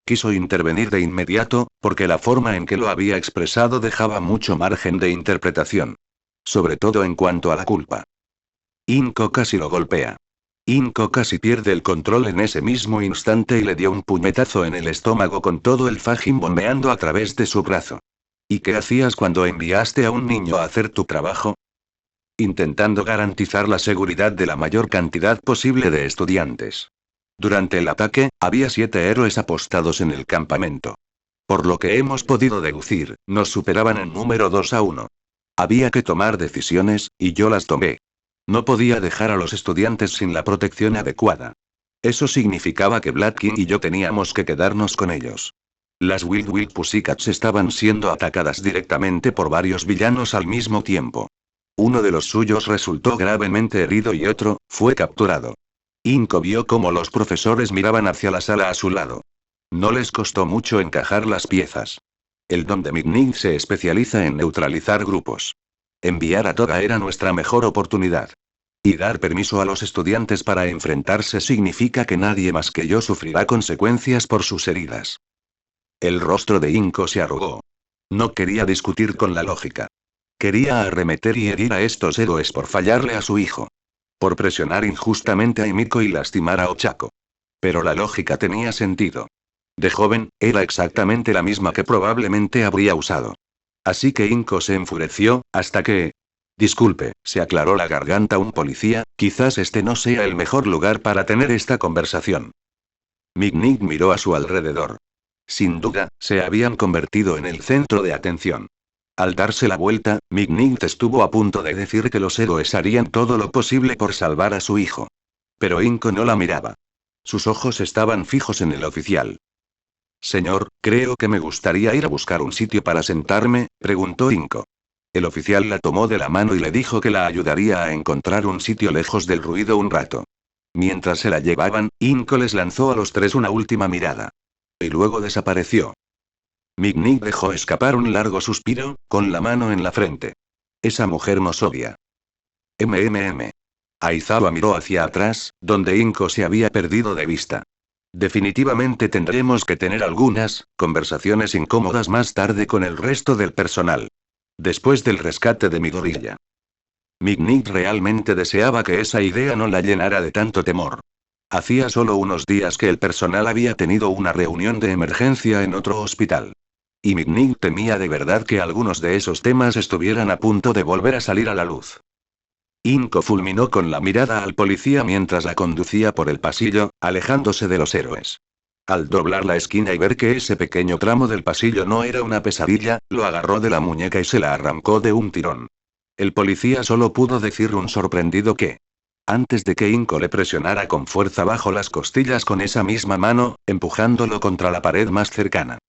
Quiso intervenir de inmediato, porque la forma en que lo había expresado dejaba mucho margen de interpretación. Sobre todo en cuanto a la culpa. Inko casi lo golpea. Inko casi pierde el control en ese mismo instante y le dio un puñetazo en el estómago con todo el fajín bombeando a través de su brazo. ¿Y qué hacías cuando enviaste a un niño a hacer tu trabajo? Intentando garantizar la seguridad de la mayor cantidad posible de estudiantes. Durante el ataque, había 7 héroes apostados en el campamento. Por lo que hemos podido deducir, nos superaban en número 2-1. Había que tomar decisiones, y yo las tomé. No podía dejar a los estudiantes sin la protección adecuada. Eso significaba que Black King y yo teníamos que quedarnos con ellos. Las Wild Wild Pussycats estaban siendo atacadas directamente por varios villanos al mismo tiempo. Uno de los suyos resultó gravemente herido y otro, fue capturado. Inko vio cómo los profesores miraban hacia la sala a su lado. No les costó mucho encajar las piezas. El don de Mignit se especializa en neutralizar grupos. Enviar a Toga era nuestra mejor oportunidad. Y dar permiso a los estudiantes para enfrentarse significa que nadie más que yo sufrirá consecuencias por sus heridas. El rostro de Inko se arrugó. No quería discutir con la lógica. Quería arremeter y herir a estos héroes por fallarle a su hijo. Por presionar injustamente a Himiko y lastimar a Ochako. Pero la lógica tenía sentido. De joven, era exactamente la misma que probablemente habría usado. Así que Inco se enfureció, hasta que... Disculpe, se aclaró la garganta un policía, quizás este no sea el mejor lugar para tener esta conversación. Mick miró a su alrededor. Sin duda, se habían convertido en el centro de atención. Al darse la vuelta, Mick estuvo a punto de decir que los héroes harían todo lo posible por salvar a su hijo. Pero Inco no la miraba. Sus ojos estaban fijos en el oficial. Señor, creo que me gustaría ir a buscar un sitio para sentarme, preguntó Inco. El oficial la tomó de la mano y le dijo que la ayudaría a encontrar un sitio lejos del ruido un rato. Mientras se la llevaban, Inco les lanzó a los tres una última mirada. Y luego desapareció. Mick dejó escapar un largo suspiro, con la mano en la frente. Esa mujer nos odia. Aizawa miró hacia atrás, donde Inco se había perdido de vista. Definitivamente tendremos que tener algunas conversaciones incómodas más tarde con el resto del personal. Después del rescate de Midoriya. Mick realmente deseaba que esa idea no la llenara de tanto temor. Hacía solo unos días que el personal había tenido una reunión de emergencia en otro hospital. Y Mick temía de verdad que algunos de esos temas estuvieran a punto de volver a salir a la luz. Inco fulminó con la mirada al policía mientras la conducía por el pasillo, alejándose de los héroes. Al doblar la esquina y ver que ese pequeño tramo del pasillo no era una pesadilla, lo agarró de la muñeca y se la arrancó de un tirón. El policía solo pudo decir un sorprendido que. Antes de que Inco le presionara con fuerza bajo las costillas con esa misma mano, empujándolo contra la pared más cercana.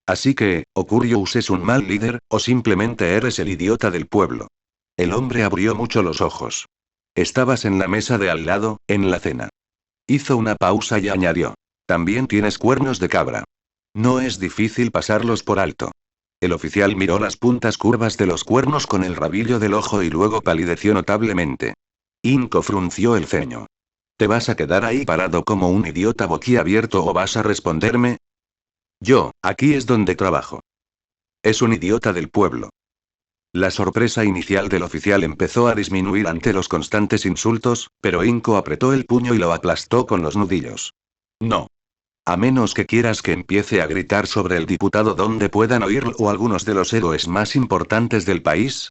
Así que, o Curious es un mal líder, o simplemente eres el idiota del pueblo. El hombre abrió mucho los ojos. Estabas en la mesa de al lado, en la cena. Hizo una pausa y añadió. También tienes cuernos de cabra. No es difícil pasarlos por alto. El oficial miró las puntas curvas de los cuernos con el rabillo del ojo y luego palideció notablemente. Inco frunció el ceño. ¿Te vas a quedar ahí parado como un idiota boquiabierto o vas a responderme? Yo, aquí es donde trabajo. Es un idiota del pueblo. La sorpresa inicial del oficial empezó a disminuir ante los constantes insultos, pero Inco apretó el puño y lo aplastó con los nudillos. No. A menos que quieras que empiece a gritar sobre el diputado donde puedan oírlo o algunos de los héroes más importantes del país.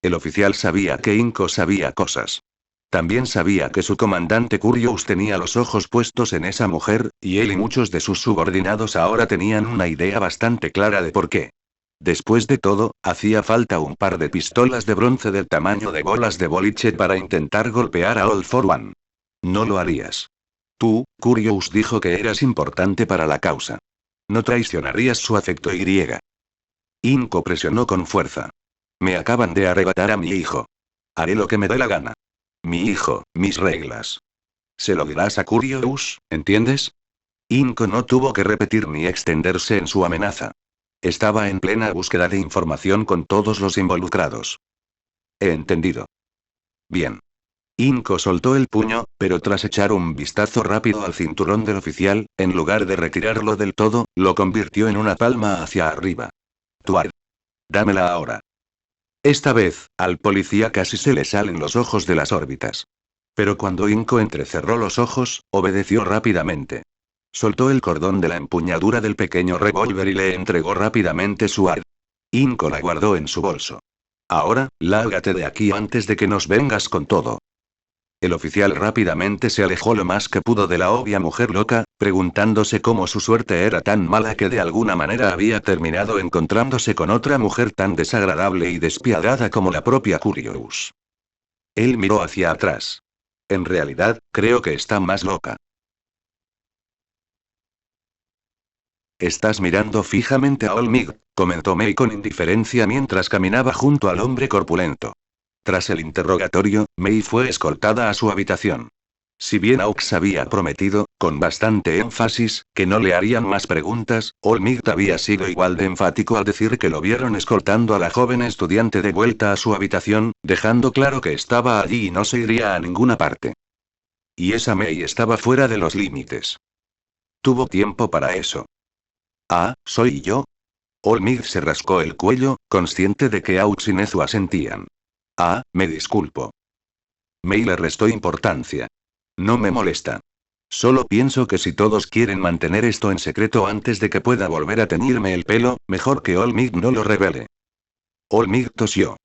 El oficial sabía que Inco sabía cosas. También sabía que su comandante Curious tenía los ojos puestos en esa mujer, y él y muchos de sus subordinados ahora tenían una idea bastante clara de por qué. Después de todo, hacía falta un par de pistolas de bronce del tamaño de bolas de boliche para intentar golpear a All for One. No lo harías. Tú, Curious dijo que eras importante para la causa. No traicionarías su afecto y. Inco presionó con fuerza. Me acaban de arrebatar a mi hijo. Haré lo que me dé la gana. Mi hijo, mis reglas. Se lo dirás a Curious, ¿entiendes? Inco no tuvo que repetir ni extenderse en su amenaza. Estaba en plena búsqueda de información con todos los involucrados. He entendido. Bien. Inco soltó el puño, pero tras echar un vistazo rápido al cinturón del oficial, en lugar de retirarlo del todo, lo convirtió en una palma hacia arriba. Tuar. Dámela ahora. Esta vez, al policía casi se le salen los ojos de las órbitas. Pero cuando Inco entrecerró los ojos, obedeció rápidamente. Soltó el cordón de la empuñadura del pequeño revólver y le entregó rápidamente su arma. Inco la guardó en su bolso. Ahora, lárgate de aquí antes de que nos vengas con todo. El oficial rápidamente se alejó lo más que pudo de la obvia mujer loca, preguntándose cómo su suerte era tan mala que de alguna manera había terminado encontrándose con otra mujer tan desagradable y despiadada como la propia Curious. Él miró hacia atrás. En realidad, creo que está más loca. Estás mirando fijamente a Olmig, comentó Mei con indiferencia mientras caminaba junto al hombre corpulento. Tras el interrogatorio, Mei fue escoltada a su habitación. Si bien Aux había prometido, con bastante énfasis, que no le harían más preguntas, Olmig había sido igual de enfático al decir que lo vieron escoltando a la joven estudiante de vuelta a su habitación, dejando claro que estaba allí y no se iría a ninguna parte. Y esa Mei estaba fuera de los límites. Tuvo tiempo para eso. Ah, ¿soy yo? Olmig se rascó el cuello, consciente de que Aux y Nezu asentían. Ah, me disculpo. Mei le restó importancia. No me molesta. Solo pienso que si todos quieren mantener esto en secreto antes de que pueda volver a teñirme el pelo, mejor que Olmig no lo revele. Olmig tosió.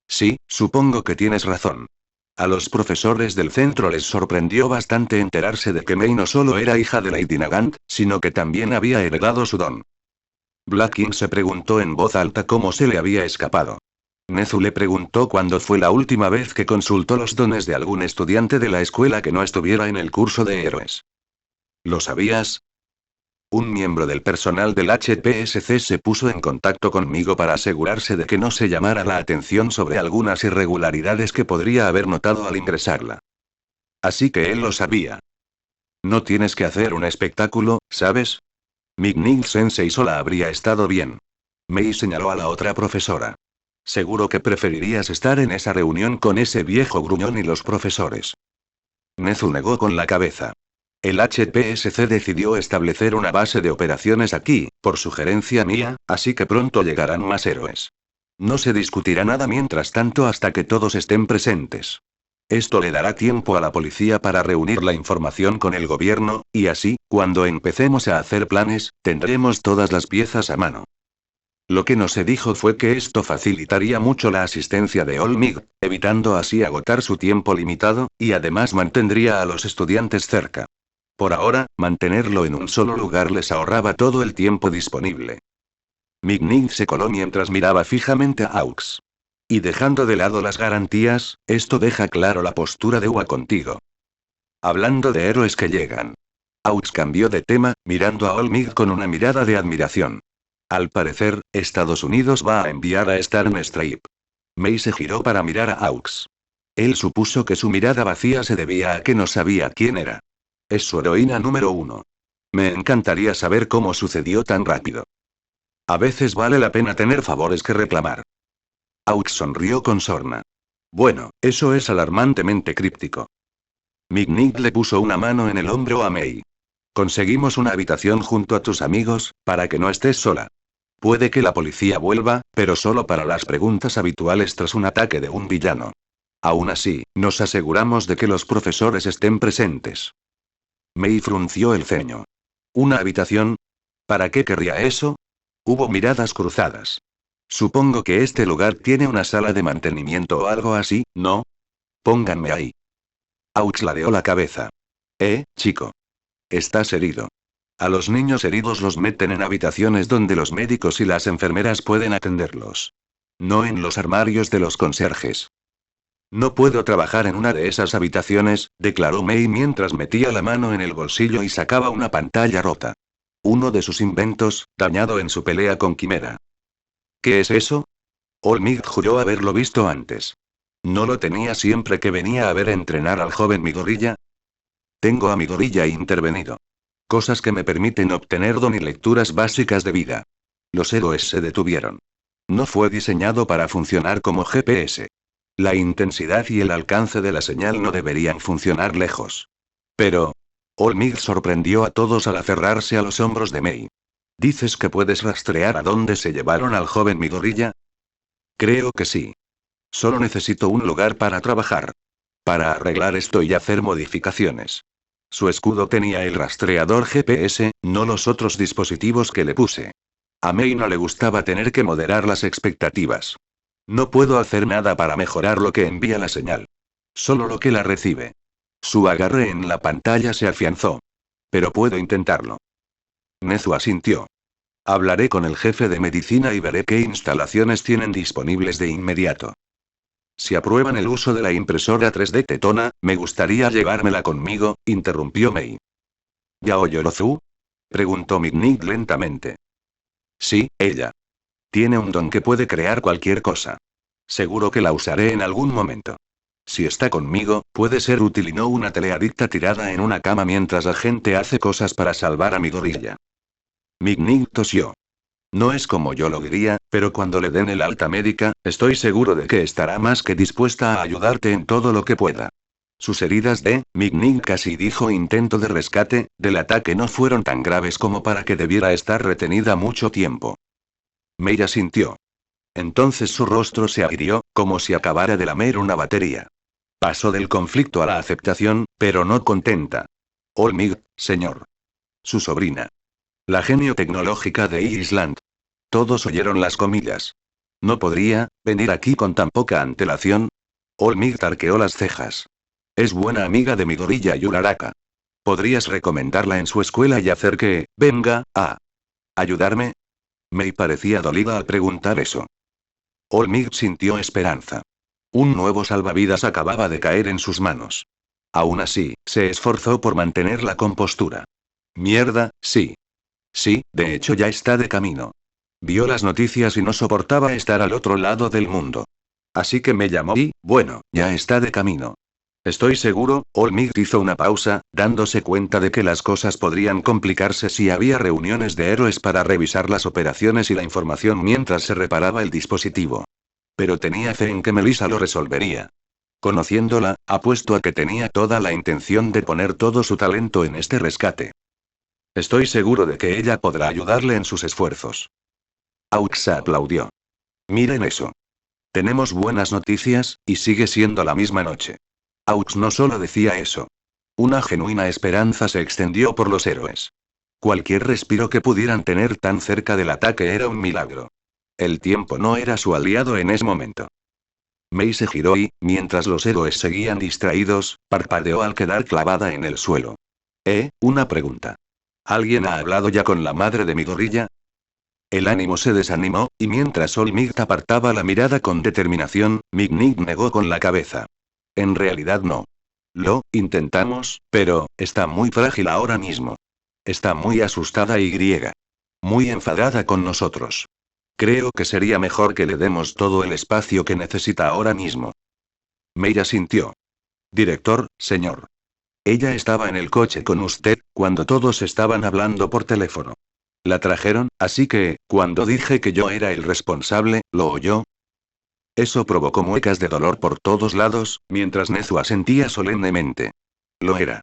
Sí, supongo que tienes razón. A los profesores del centro les sorprendió bastante enterarse de que Mei no solo era hija de Lady Nagant, sino que también había heredado su don. Blacking se preguntó en voz alta cómo se le había escapado. Nezu le preguntó cuándo fue la última vez que consultó los dones de algún estudiante de la escuela que no estuviera en el curso de héroes. ¿Lo sabías? Un miembro del personal del HPSC se puso en contacto conmigo para asegurarse de que no se llamara la atención sobre algunas irregularidades que podría haber notado al ingresarla. Así que él lo sabía. No tienes que hacer un espectáculo, ¿sabes? Migning-sensei sola habría estado bien. Mei señaló a la otra profesora. Seguro que preferirías estar en esa reunión con ese viejo gruñón y los profesores. Nezu negó con la cabeza. El HPSC decidió establecer una base de operaciones aquí, por sugerencia mía, así que pronto llegarán más héroes. No se discutirá nada mientras tanto hasta que todos estén presentes. Esto le dará tiempo a la policía para reunir la información con el gobierno, y así, cuando empecemos a hacer planes, tendremos todas las piezas a mano. Lo que no se dijo fue que esto facilitaría mucho la asistencia de Olmig, evitando así agotar su tiempo limitado, y además mantendría a los estudiantes cerca. Por ahora, mantenerlo en un solo lugar les ahorraba todo el tiempo disponible. Migning se coló mientras miraba fijamente a Aux. Y dejando de lado las garantías, esto deja claro la postura de Ua contigo. Hablando de héroes que llegan. Aux cambió de tema, mirando a Olmig con una mirada de admiración. Al parecer, Estados Unidos va a enviar a Storm Stripe. Mei se giró para mirar a Aux. Él supuso que su mirada vacía se debía a que no sabía quién era. Es su heroína número 1. Me encantaría saber cómo sucedió tan rápido. A veces vale la pena tener favores que reclamar. Aux sonrió con sorna. Bueno, eso es alarmantemente críptico. Mignig le puso una mano en el hombro a Mei. Conseguimos una habitación junto a tus amigos, para que no estés sola. Puede que la policía vuelva, pero solo para las preguntas habituales tras un ataque de un villano. Aún así, nos aseguramos de que los profesores estén presentes. Mei frunció el ceño. ¿Una habitación? ¿Para qué querría eso? Hubo miradas cruzadas. Supongo que este lugar tiene una sala de mantenimiento o algo así, ¿no? Pónganme ahí. Aux ladeó la cabeza. Chico. Estás herido. A los niños heridos los meten en habitaciones donde los médicos y las enfermeras pueden atenderlos. No en los armarios de los conserjes. No puedo trabajar en una de esas habitaciones, declaró Mei mientras metía la mano en el bolsillo y sacaba una pantalla rota. Uno de sus inventos, dañado en su pelea con Quimera. ¿Qué es eso? Olmig juró haberlo visto antes. ¿No lo tenía siempre que venía a ver entrenar al joven Midoriya? Tengo a Midoriya intervenido. Cosas que me permiten obtener don y lecturas básicas de vida. Los héroes se detuvieron. No fue diseñado para funcionar como GPS. La intensidad y el alcance de la señal no deberían funcionar lejos. Pero... Olmig sorprendió a todos al aferrarse a los hombros de Mei. ¿Dices que puedes rastrear a dónde se llevaron al joven Midoriya? Creo que sí. Solo necesito un lugar para trabajar. Para arreglar esto y hacer modificaciones. Su escudo tenía el rastreador GPS, no los otros dispositivos que le puse. A Mei no le gustaba tener que moderar las expectativas. No puedo hacer nada para mejorar lo que envía la señal. Solo lo que la recibe. Su agarre en la pantalla se afianzó. Pero puedo intentarlo. Nezu asintió. Hablaré con el jefe de medicina y veré qué instalaciones tienen disponibles de inmediato. Si aprueban el uso de la impresora 3D Tetona, me gustaría llevármela conmigo, interrumpió Mei. ¿Yao Yorozu? Preguntó Mignig lentamente. Sí, ella. Tiene un don que puede crear cualquier cosa. Seguro que la usaré en algún momento. Si está conmigo, puede ser útil y no una teleadicta tirada en una cama mientras la gente hace cosas para salvar a Midoriya. Mignig tosió. No es como yo lo diría, pero cuando le den el alta médica, estoy seguro de que estará más que dispuesta a ayudarte en todo lo que pueda. Sus heridas Migning casi dijo intento de rescate, del ataque no fueron tan graves como para que debiera estar retenida mucho tiempo. Mei asintió. Entonces su rostro se agrió, como si acabara de lamer una batería. Pasó del conflicto a la aceptación, pero no contenta. Olmig, señor. Su sobrina. La genio tecnológica de Island. Todos oyeron las comillas. ¿No podría venir aquí con tan poca antelación? Olmig arqueó las cejas. Es buena amiga de Midoriya y Uraraka. ¿Podrías recomendarla en su escuela y hacer que venga a ayudarme? Mei parecía dolida al preguntar eso. Olmig sintió esperanza. Un nuevo salvavidas acababa de caer en sus manos. Aún así, se esforzó por mantener la compostura. Mierda, sí. Sí, de hecho ya está de camino. Vio las noticias y no soportaba estar al otro lado del mundo. Así que me llamó y, bueno, ya está de camino. Estoy seguro, Olmig hizo una pausa, dándose cuenta de que las cosas podrían complicarse si había reuniones de héroes para revisar las operaciones y la información mientras se reparaba el dispositivo. Pero tenía fe en que Melissa lo resolvería. Conociéndola, apuesto a que tenía toda la intención de poner todo su talento en este rescate. Estoy seguro de que ella podrá ayudarle en sus esfuerzos. Aux aplaudió. Miren eso. Tenemos buenas noticias, y sigue siendo la misma noche. Aux no solo decía eso. Una genuina esperanza se extendió por los héroes. Cualquier respiro que pudieran tener tan cerca del ataque era un milagro. El tiempo no era su aliado en ese momento. Mei se giró y, mientras los héroes seguían distraídos, parpadeó al quedar clavada en el suelo. Una pregunta. ¿Alguien ha hablado ya con la madre de Midoriya? El ánimo se desanimó, y mientras Olmig apartaba la mirada con determinación, Mignig negó con la cabeza. En realidad no. Lo intentamos, pero está muy frágil ahora mismo. Está muy asustada y griega. Muy enfadada con nosotros. Creo que sería mejor que le demos todo el espacio que necesita ahora mismo. Mei asintió. Director, señor. Ella estaba en el coche con usted, cuando todos estaban hablando por teléfono. La trajeron, así que, cuando dije que yo era el responsable, ¿lo oyó? Eso provocó muecas de dolor por todos lados, mientras Nezu asentía solemnemente. Lo era.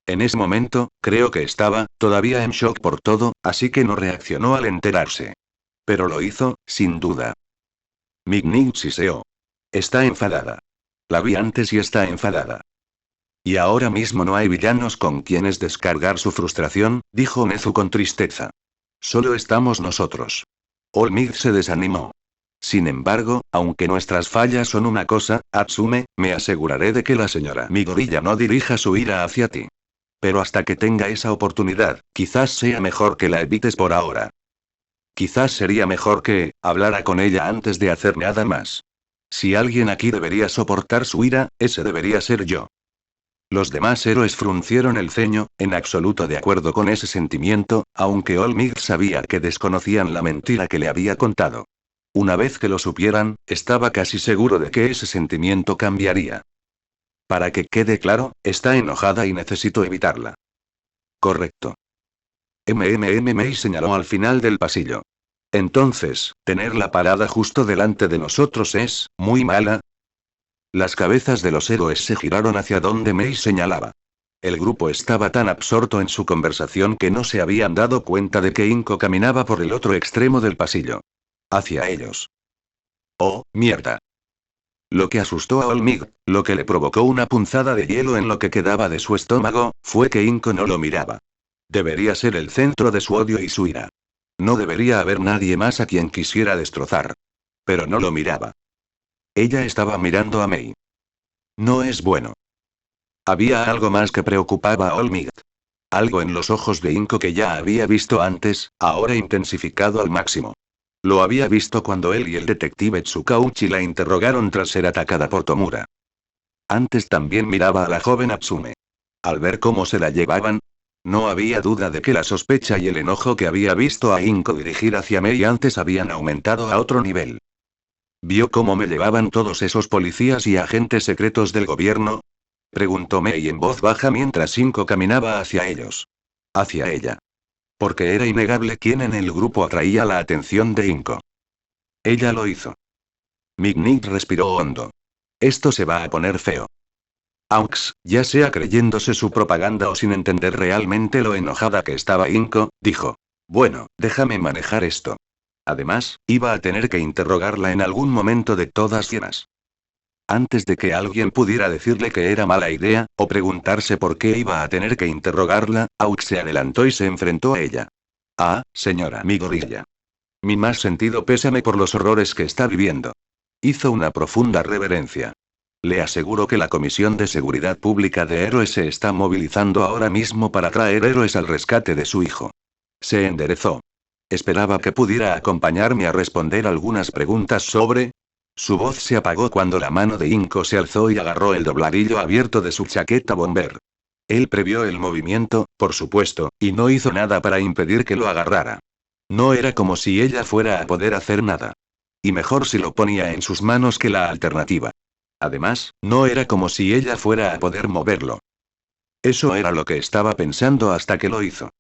En ese momento, creo que estaba, todavía en shock por todo, así que no reaccionó al enterarse. Pero lo hizo, sin duda. Mignig siseó. Está enfadada. La vi antes y está enfadada. Y ahora mismo no hay villanos con quienes descargar su frustración, dijo Nezu con tristeza. Solo estamos nosotros. Olmig se desanimó. Sin embargo, aunque nuestras fallas son una cosa, Atsume, me aseguraré de que la señora Midoriya no dirija su ira hacia ti. Pero hasta que tenga esa oportunidad, quizás sea mejor que la evites por ahora. Quizás sería mejor que hablara con ella antes de hacer nada más. Si alguien aquí debería soportar su ira, ese debería ser yo. Los demás héroes fruncieron el ceño, en absoluto de acuerdo con ese sentimiento, aunque Olmig sabía que desconocían la mentira que le había contado. Una vez que lo supieran, estaba casi seguro de que ese sentimiento cambiaría. Para que quede claro, está enojada y necesito evitarla. Correcto. Mei señaló al final del pasillo. Entonces, tenerla parada justo delante de nosotros es muy mala. Las cabezas de los héroes se giraron hacia donde Mei señalaba. El grupo estaba tan absorto en su conversación que no se habían dado cuenta de que Inko caminaba por el otro extremo del pasillo. Hacia ellos. ¡Oh, mierda! Lo que asustó a Olmig, lo que le provocó una punzada de hielo en lo que quedaba de su estómago, fue que Inko no lo miraba. Debería ser el centro de su odio y su ira. No debería haber nadie más a quien quisiera destrozar. Pero no lo miraba. Ella estaba mirando a Mei. No es bueno. Había algo más que preocupaba a Olmig. Algo en los ojos de Inko que ya había visto antes, ahora intensificado al máximo. Lo había visto cuando él y el detective Tsukauchi la interrogaron tras ser atacada por Tomura. Antes también miraba a la joven Atsume. Al ver cómo se la llevaban, no había duda de que la sospecha y el enojo que había visto a Inko dirigir hacia Mei antes habían aumentado a otro nivel. ¿Vio cómo me llevaban todos esos policías y agentes secretos del gobierno? Preguntó Mei en voz baja mientras Inko caminaba hacia ellos. Hacia ella. Porque era innegable quién en el grupo atraía la atención de Inko. Ella lo hizo. Mignig respiró hondo. Esto se va a poner feo. Aux, ya sea creyéndose su propaganda o sin entender realmente lo enojada que estaba Inko, dijo. Bueno, déjame manejar esto. Además, iba a tener que interrogarla en algún momento de todas llenas. Antes de que alguien pudiera decirle que era mala idea, o preguntarse por qué iba a tener que interrogarla, Aux se adelantó y se enfrentó a ella. Ah, señora mi gorilla. Mi más sentido pésame por los horrores que está viviendo. Hizo una profunda reverencia. Le aseguro que la Comisión de Seguridad Pública de Héroes se está movilizando ahora mismo para traer héroes al rescate de su hijo. Se enderezó. Esperaba que pudiera acompañarme a responder algunas preguntas sobre... Su voz se apagó cuando la mano de Inco se alzó y agarró el dobladillo abierto de su chaqueta bomber. Él previó el movimiento, por supuesto, y no hizo nada para impedir que lo agarrara. No era como si ella fuera a poder hacer nada. Y mejor si lo ponía en sus manos que la alternativa. Además, no era como si ella fuera a poder moverlo. Eso era lo que estaba pensando hasta que lo hizo.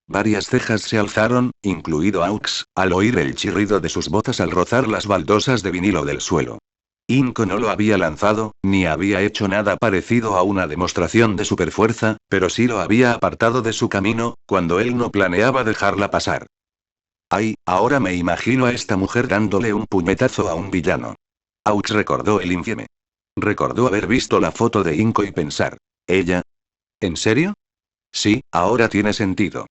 Varias cejas se alzaron, incluido Aux, al oír el chirrido de sus botas al rozar las baldosas de vinilo del suelo. Inco no lo había lanzado, ni había hecho nada parecido a una demostración de superfuerza, pero sí lo había apartado de su camino, cuando él no planeaba dejarla pasar. Ay, ahora me imagino a esta mujer dándole un puñetazo a un villano. Aux recordó el infieme. Recordó haber visto la foto de Inco y pensar, ¿ella? ¿En serio? Sí, ahora tiene sentido.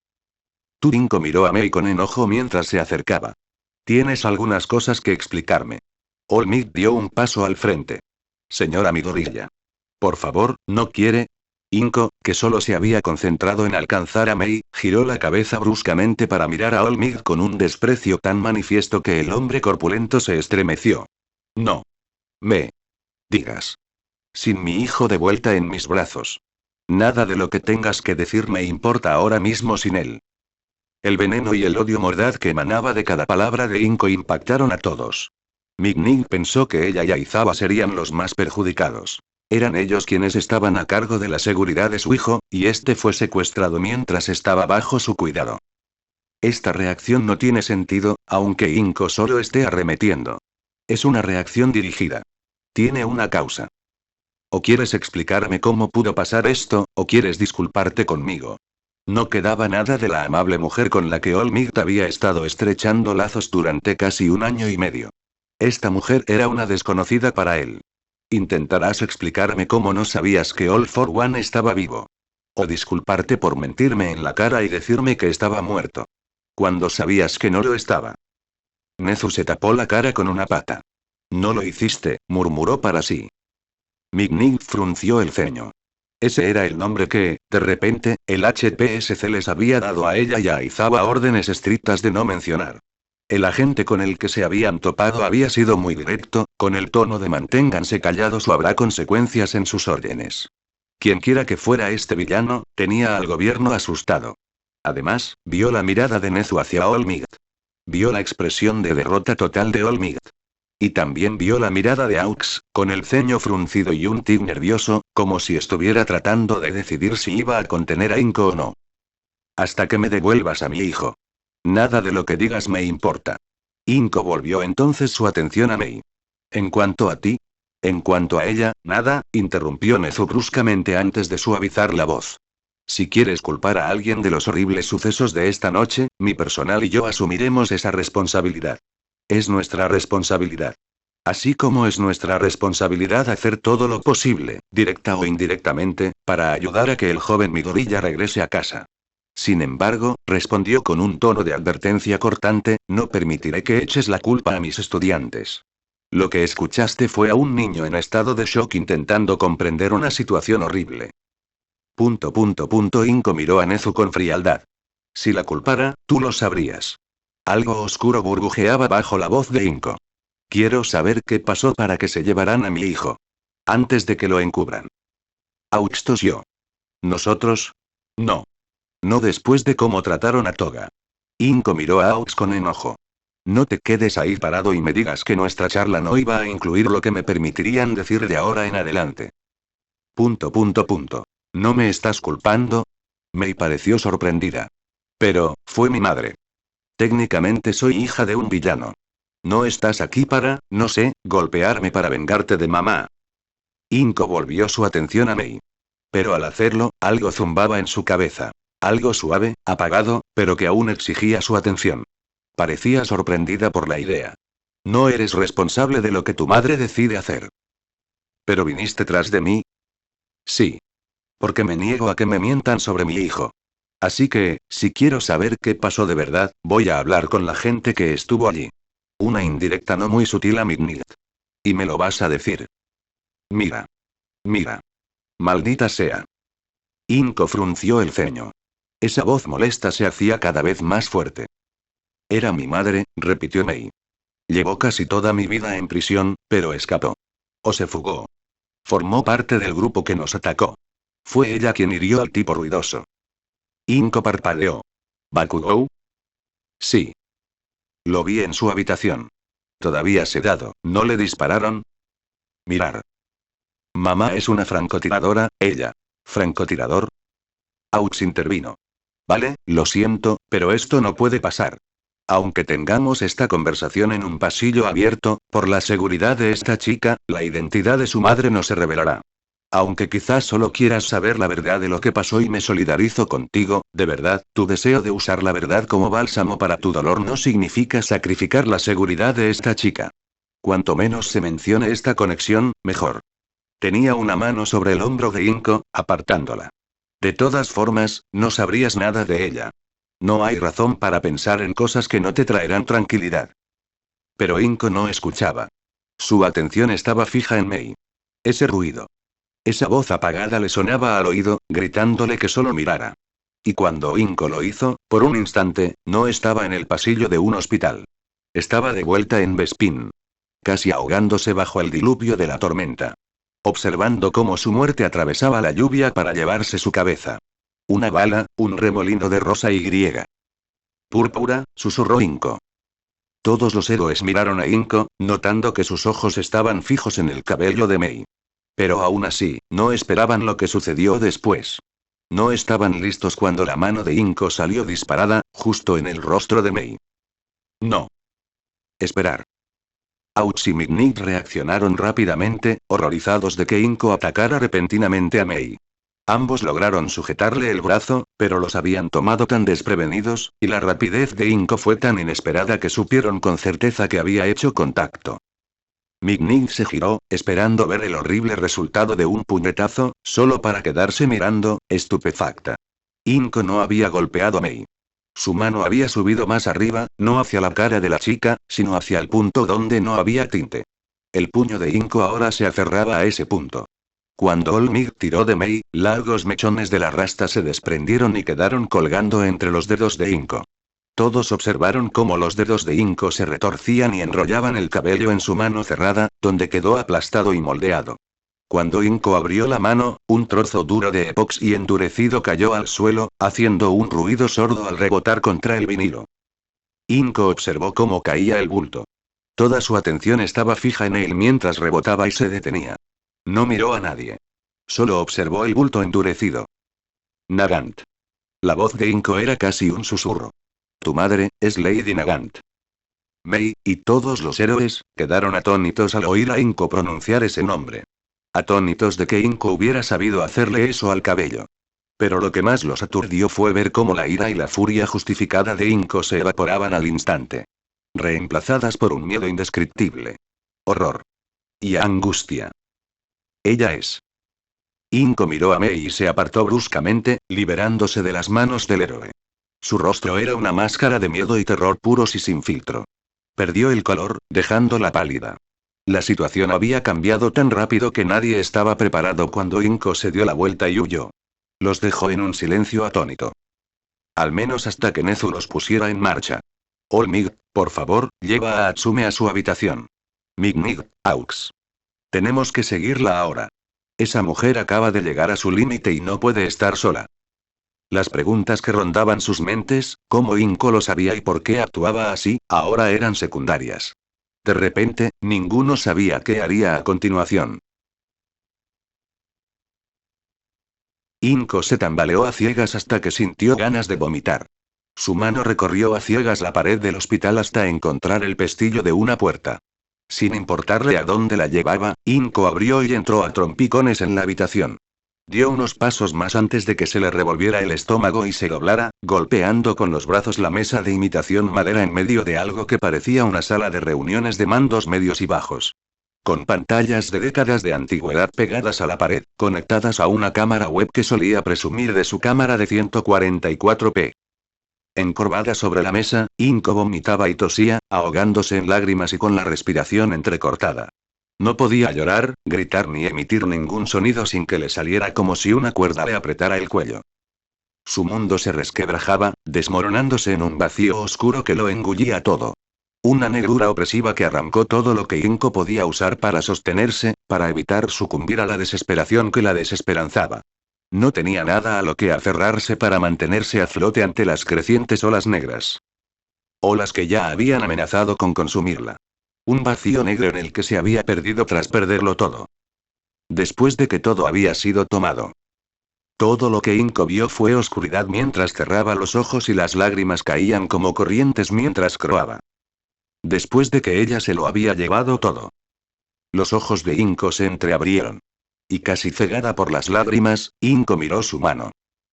Inco miró a Mei con enojo mientras se acercaba. Tienes algunas cosas que explicarme. Olmid dio un paso al frente. Señora mi gorilla. Por favor, ¿no quiere? Inco, que solo se había concentrado en alcanzar a Mei, giró la cabeza bruscamente para mirar a Olmid con un desprecio tan manifiesto que el hombre corpulento se estremeció. No. Me digas. Sin mi hijo de vuelta en mis brazos. Nada de lo que tengas que decir me importa ahora mismo sin él. El veneno y el odio mordaz que emanaba de cada palabra de Inco impactaron a todos. Migning pensó que ella y Aizawa serían los más perjudicados. Eran ellos quienes estaban a cargo de la seguridad de su hijo, y este fue secuestrado mientras estaba bajo su cuidado. Esta reacción no tiene sentido, aunque Inco solo esté arremetiendo. Es una reacción dirigida. Tiene una causa. O quieres explicarme cómo pudo pasar esto, o quieres disculparte conmigo. No quedaba nada de la amable mujer con la que Olmid había estado estrechando lazos durante casi un año y medio. Esta mujer era una desconocida para él. ¿Intentarás explicarme cómo no sabías que All for One estaba vivo? O disculparte por mentirme en la cara y decirme que estaba muerto. Cuando sabías que no lo estaba. Nezu se tapó la cara con una pata. No lo hiciste, murmuró para sí. Migning frunció el ceño. Ese era el nombre que, de repente, el HPSC les había dado a ella y a Aizawa órdenes estrictas de no mencionar. El agente con el que se habían topado había sido muy directo, con el tono de manténganse callados o habrá consecuencias en sus órdenes. Quienquiera que fuera este villano, tenía al gobierno asustado. Además, vio la mirada de Nezu hacia Olmid. Vio la expresión de derrota total de Olmid. Y también vio la mirada de Aux, con el ceño fruncido y un tic nervioso, como si estuviera tratando de decidir si iba a contener a Inco o no. Hasta que me devuelvas a mi hijo. Nada de lo que digas me importa. Inco volvió entonces su atención a Mei. En cuanto a ti. En cuanto a ella, nada, interrumpió Nezu bruscamente antes de suavizar la voz. Si quieres culpar a alguien de los horribles sucesos de esta noche, mi personal y yo asumiremos esa responsabilidad. Es nuestra responsabilidad. Así como es nuestra responsabilidad hacer todo lo posible, directa o indirectamente, para ayudar a que el joven Midoriya regrese a casa. Sin embargo, respondió con un tono de advertencia cortante, no permitiré que eches la culpa a mis estudiantes. Lo que escuchaste fue a un niño en estado de shock intentando comprender una situación horrible. Inco miró a Nezu con frialdad. Si la culpara, tú lo sabrías. Algo oscuro burbujeaba bajo la voz de Inco. Quiero saber qué pasó para que se llevaran a mi hijo. Antes de que lo encubran. Aux tosió. ¿Nosotros? No. No después de cómo trataron a Toga. Inco miró a Aux con enojo. No te quedes ahí parado y me digas que nuestra charla no iba a incluir lo que me permitirían decir de ahora en adelante. ¿No me estás culpando? Mei pareció sorprendida. Pero, fue mi madre. Técnicamente soy hija de un villano. No estás aquí para, no sé, golpearme para vengarte de mamá. Inco volvió su atención a Mei. Pero al hacerlo, algo zumbaba en su cabeza. Algo suave, apagado, pero que aún exigía su atención. Parecía sorprendida por la idea. No eres responsable de lo que tu madre decide hacer. ¿Pero viniste tras de mí? Sí. Porque me niego a que me mientan sobre mi hijo. Así que, si quiero saber qué pasó de verdad, voy a hablar con la gente que estuvo allí. Una indirecta no muy sutil a Midnight. Y me lo vas a decir. Mira. Mira. Maldita sea. Inco frunció el ceño. Esa voz molesta se hacía cada vez más fuerte. Era mi madre, repitió Mei. Llevó casi toda mi vida en prisión, pero escapó. O se fugó. Formó parte del grupo que nos atacó. Fue ella quien hirió al tipo ruidoso. Inco parpadeó. ¿Bakugou? Sí. Lo vi en su habitación. Todavía sedado, ¿no le dispararon? Mirar. Mamá es una francotiradora, ella. ¿Francotirador? Aux intervino. Vale, lo siento, pero esto no puede pasar. Aunque tengamos esta conversación en un pasillo abierto, por la seguridad de esta chica, la identidad de su madre no se revelará. Aunque quizás solo quieras saber la verdad de lo que pasó y me solidarizo contigo, de verdad, tu deseo de usar la verdad como bálsamo para tu dolor no significa sacrificar la seguridad de esta chica. Cuanto menos se mencione esta conexión, mejor. Tenía una mano sobre el hombro de Inco, apartándola. De todas formas, no sabrías nada de ella. No hay razón para pensar en cosas que no te traerán tranquilidad. Pero Inco no escuchaba. Su atención estaba fija en Mei. Ese ruido. Esa voz apagada le sonaba al oído, gritándole que solo mirara. Y cuando Inco lo hizo, por un instante, no estaba en el pasillo de un hospital. Estaba de vuelta en Bespin. Casi ahogándose bajo el diluvio de la tormenta. Observando cómo su muerte atravesaba la lluvia para llevarse su cabeza. Una bala, un remolino de rosa y griega. Púrpura, susurró Inco. Todos los héroes miraron a Inco, notando que sus ojos estaban fijos en el cabello de Mei. Pero aún así, no esperaban lo que sucedió después. No estaban listos cuando la mano de Inco salió disparada, justo en el rostro de Mei. No. Esperar. Aux y Midnight reaccionaron rápidamente, horrorizados de que Inco atacara repentinamente a Mei. Ambos lograron sujetarle el brazo, pero los habían tomado tan desprevenidos, y la rapidez de Inco fue tan inesperada que supieron con certeza que había hecho contacto. Midnight se giró, esperando ver el horrible resultado de un puñetazo, solo para quedarse mirando, estupefacta. Inco no había golpeado a Mei. Su mano había subido más arriba, no hacia la cara de la chica, sino hacia el punto donde no había tinte. El puño de Inco ahora se aferraba a ese punto. Cuando Olmig tiró de Mei, largos mechones de la rasta se desprendieron y quedaron colgando entre los dedos de Inco. Todos observaron cómo los dedos de Inco se retorcían y enrollaban el cabello en su mano cerrada, donde quedó aplastado y moldeado. Cuando Inco abrió la mano, un trozo duro de epoxi endurecido cayó al suelo, haciendo un ruido sordo al rebotar contra el vinilo. Inco observó cómo caía el bulto. Toda su atención estaba fija en él mientras rebotaba y se detenía. No miró a nadie. Solo observó el bulto endurecido. Nagant. La voz de Inco era casi un susurro. Tu madre, es Lady Nagant. Mei, y todos los héroes, quedaron atónitos al oír a Inco pronunciar ese nombre. Atónitos de que Inco hubiera sabido hacerle eso al cabello. Pero lo que más los aturdió fue ver cómo la ira y la furia justificada de Inco se evaporaban al instante. Reemplazadas por un miedo indescriptible. Horror. Y angustia. Ella es. Inco miró a Mei y se apartó bruscamente, liberándose de las manos del héroe. Su rostro era una máscara de miedo y terror puros y sin filtro. Perdió el color, dejándola pálida. La situación había cambiado tan rápido que nadie estaba preparado cuando Inco se dio la vuelta y huyó. Los dejó en un silencio atónito. Al menos hasta que Nezu los pusiera en marcha. Olmig, por favor, lleva a Atsume a su habitación. Midnight, Aux. Tenemos que seguirla ahora. Esa mujer acaba de llegar a su límite y no puede estar sola. Las preguntas que rondaban sus mentes, cómo Inco lo sabía y por qué actuaba así, ahora eran secundarias. De repente, ninguno sabía qué haría a continuación. Inco se tambaleó a ciegas hasta que sintió ganas de vomitar. Su mano recorrió a ciegas la pared del hospital hasta encontrar el pestillo de una puerta. Sin importarle a dónde la llevaba, Inco abrió y entró a trompicones en la habitación. Dio unos pasos más antes de que se le revolviera el estómago y se doblara, golpeando con los brazos la mesa de imitación madera en medio de algo que parecía una sala de reuniones de mandos medios y bajos. con pantallas de décadas de antigüedad pegadas a la pared, conectadas a una cámara web que solía presumir de su cámara de 144p. Encorvada sobre la mesa, Inko vomitaba y tosía, ahogándose en lágrimas y con la respiración entrecortada. No podía llorar, gritar ni emitir ningún sonido sin que le saliera como si una cuerda le apretara el cuello. Su mundo se resquebrajaba, desmoronándose en un vacío oscuro que lo engullía todo. Una negrura opresiva que arrancó todo lo que Inko podía usar para sostenerse, para evitar sucumbir a la desesperación que la desesperanzaba. No tenía nada a lo que aferrarse para mantenerse a flote ante las crecientes olas negras. Olas que ya habían amenazado con consumirla. Un vacío negro en el que se había perdido tras perderlo todo. Después de que todo había sido tomado. Todo lo que Inko vio fue oscuridad mientras cerraba los ojos y las lágrimas caían como corrientes mientras croaba. Después de que ella se lo había llevado todo. Los ojos de Inko se entreabrieron. Y casi cegada por las lágrimas, Inko miró su mano.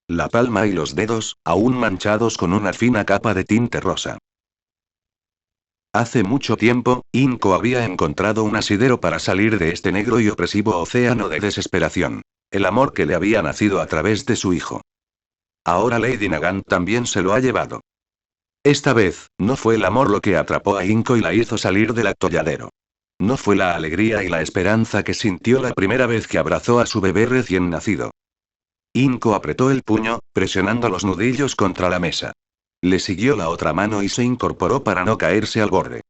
La palma y los dedos, aún manchados con una fina capa de tinte rosa. Hace mucho tiempo, Inko había encontrado un asidero para salir de este negro y opresivo océano de desesperación. El amor que le había nacido a través de su hijo. Ahora Lady Nagant también se lo ha llevado. Esta vez, no fue el amor lo que atrapó a Inko y la hizo salir del atolladero. No fue la alegría y la esperanza que sintió la primera vez que abrazó a su bebé recién nacido. Inko apretó el puño, presionando los nudillos contra la mesa. Le siguió la otra mano y se incorporó para no caerse al borde.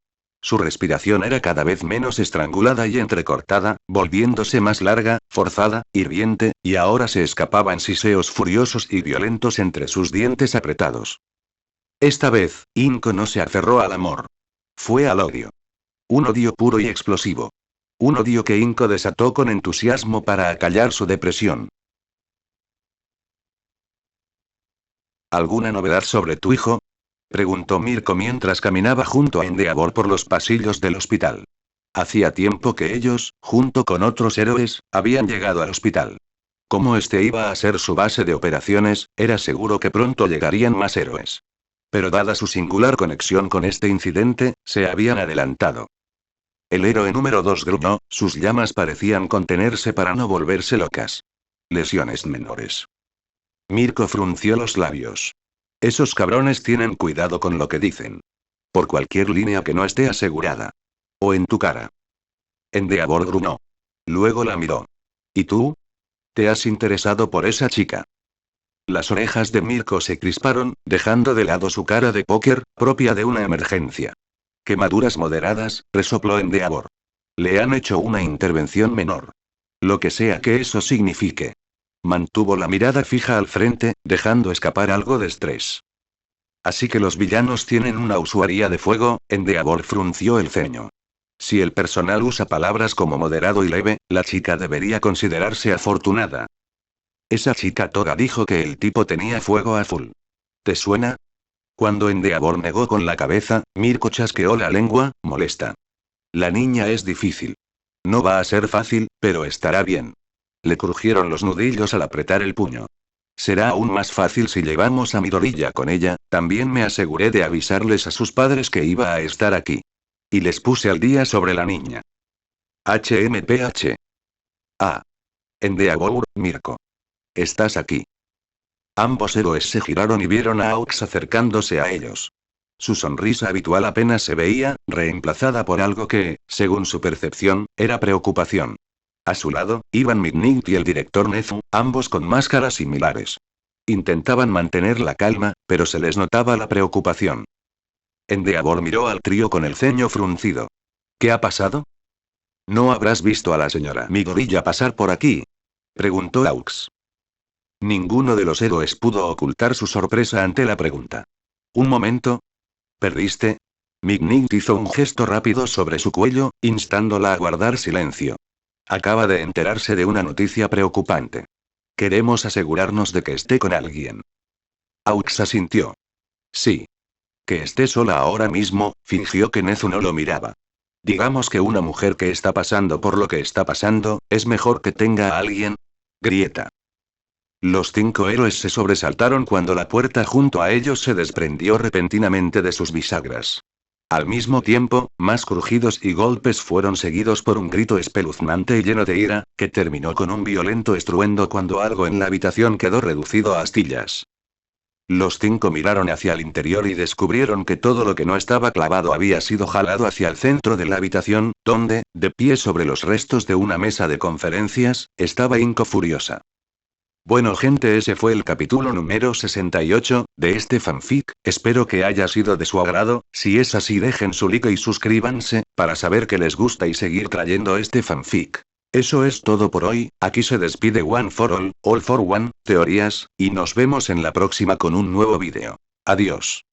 Su respiración era cada vez menos estrangulada y entrecortada, volviéndose más larga, forzada, hirviente, y ahora se escapaba en siseos furiosos y violentos entre sus dientes apretados. Esta vez, Inko no se aferró al amor. Fue al odio. Un odio puro y explosivo. Un odio que Inko desató con entusiasmo para acallar su depresión. ¿Alguna novedad sobre tu hijo?, preguntó Mirko mientras caminaba junto a Endeavor por los pasillos del hospital. Hacía tiempo que ellos, junto con otros héroes, habían llegado al hospital. Como este iba a ser su base de operaciones, era seguro que pronto llegarían más héroes. Pero dada su singular conexión con este incidente, se habían adelantado. El héroe número 2 gruñó, sus llamas parecían contenerse para no volverse locas. Lesiones menores. Mirko frunció los labios. Esos cabrones tienen cuidado con lo que dicen. Por cualquier línea que no esté asegurada. O en tu cara. Endeavor gruñó. Luego la miró. ¿Y tú? ¿Te has interesado por esa chica? Las orejas de Mirko se crisparon, dejando de lado su cara de póker, propia de una emergencia. Quemaduras moderadas, resopló Endeavor. Le han hecho una intervención menor. Lo que sea que eso signifique. Mantuvo la mirada fija al frente, dejando escapar algo de estrés. Así que los villanos tienen una usuaria de fuego, Endeavor frunció el ceño. Si el personal usa palabras como moderado y leve, la chica debería considerarse afortunada. Esa chica toda dijo que el tipo tenía fuego a full. ¿Te suena? Cuando Endeavor negó con la cabeza, Mirko chasqueó la lengua, molesta. La niña es difícil. No va a ser fácil, pero estará bien. Le crujieron los nudillos al apretar el puño. Será aún más fácil si llevamos a Midoriya con ella, también me aseguré de avisarles a sus padres que iba a estar aquí. Y les puse al día sobre la niña. HMPH. Ah. Endeavor, Mirko. Estás aquí. Ambos héroes se giraron y vieron a Aux acercándose a ellos. Su sonrisa habitual apenas se veía, reemplazada por algo que, según su percepción, era preocupación. A su lado, iban McNight y el director Nezu, ambos con máscaras similares. Intentaban mantener la calma, pero se les notaba la preocupación. Endeavor miró al trío con el ceño fruncido. ¿Qué ha pasado? ¿No habrás visto a la señora Midoriya pasar por aquí?, preguntó Aux. Ninguno de los héroes pudo ocultar su sorpresa ante la pregunta. Un momento. ¿Perdiste? McNight hizo un gesto rápido sobre su cuello, instándola a guardar silencio. Acaba de enterarse de una noticia preocupante. Queremos asegurarnos de que esté con alguien. Aux asintió. Sí. Que esté sola ahora mismo, fingió que Nezu no lo miraba. Digamos que una mujer que está pasando por lo que está pasando, es mejor que tenga a alguien. Grieta. Los 5 héroes se sobresaltaron cuando la puerta junto a ellos se desprendió repentinamente de sus bisagras. Al mismo tiempo, más crujidos y golpes fueron seguidos por un grito espeluznante y lleno de ira, que terminó con un violento estruendo cuando algo en la habitación quedó reducido a astillas. Los 5 miraron hacia el interior y descubrieron que todo lo que no estaba clavado había sido jalado hacia el centro de la habitación, donde, de pie sobre los restos de una mesa de conferencias, estaba Inco furiosa. Bueno gente, ese fue el capítulo número 68, de este fanfic, espero que haya sido de su agrado. Si es así dejen su like y suscríbanse, para saber que les gusta y seguir trayendo este fanfic. Eso es todo por hoy, aquí se despide One for All for One, teorías, y nos vemos en la próxima con un nuevo vídeo. Adiós.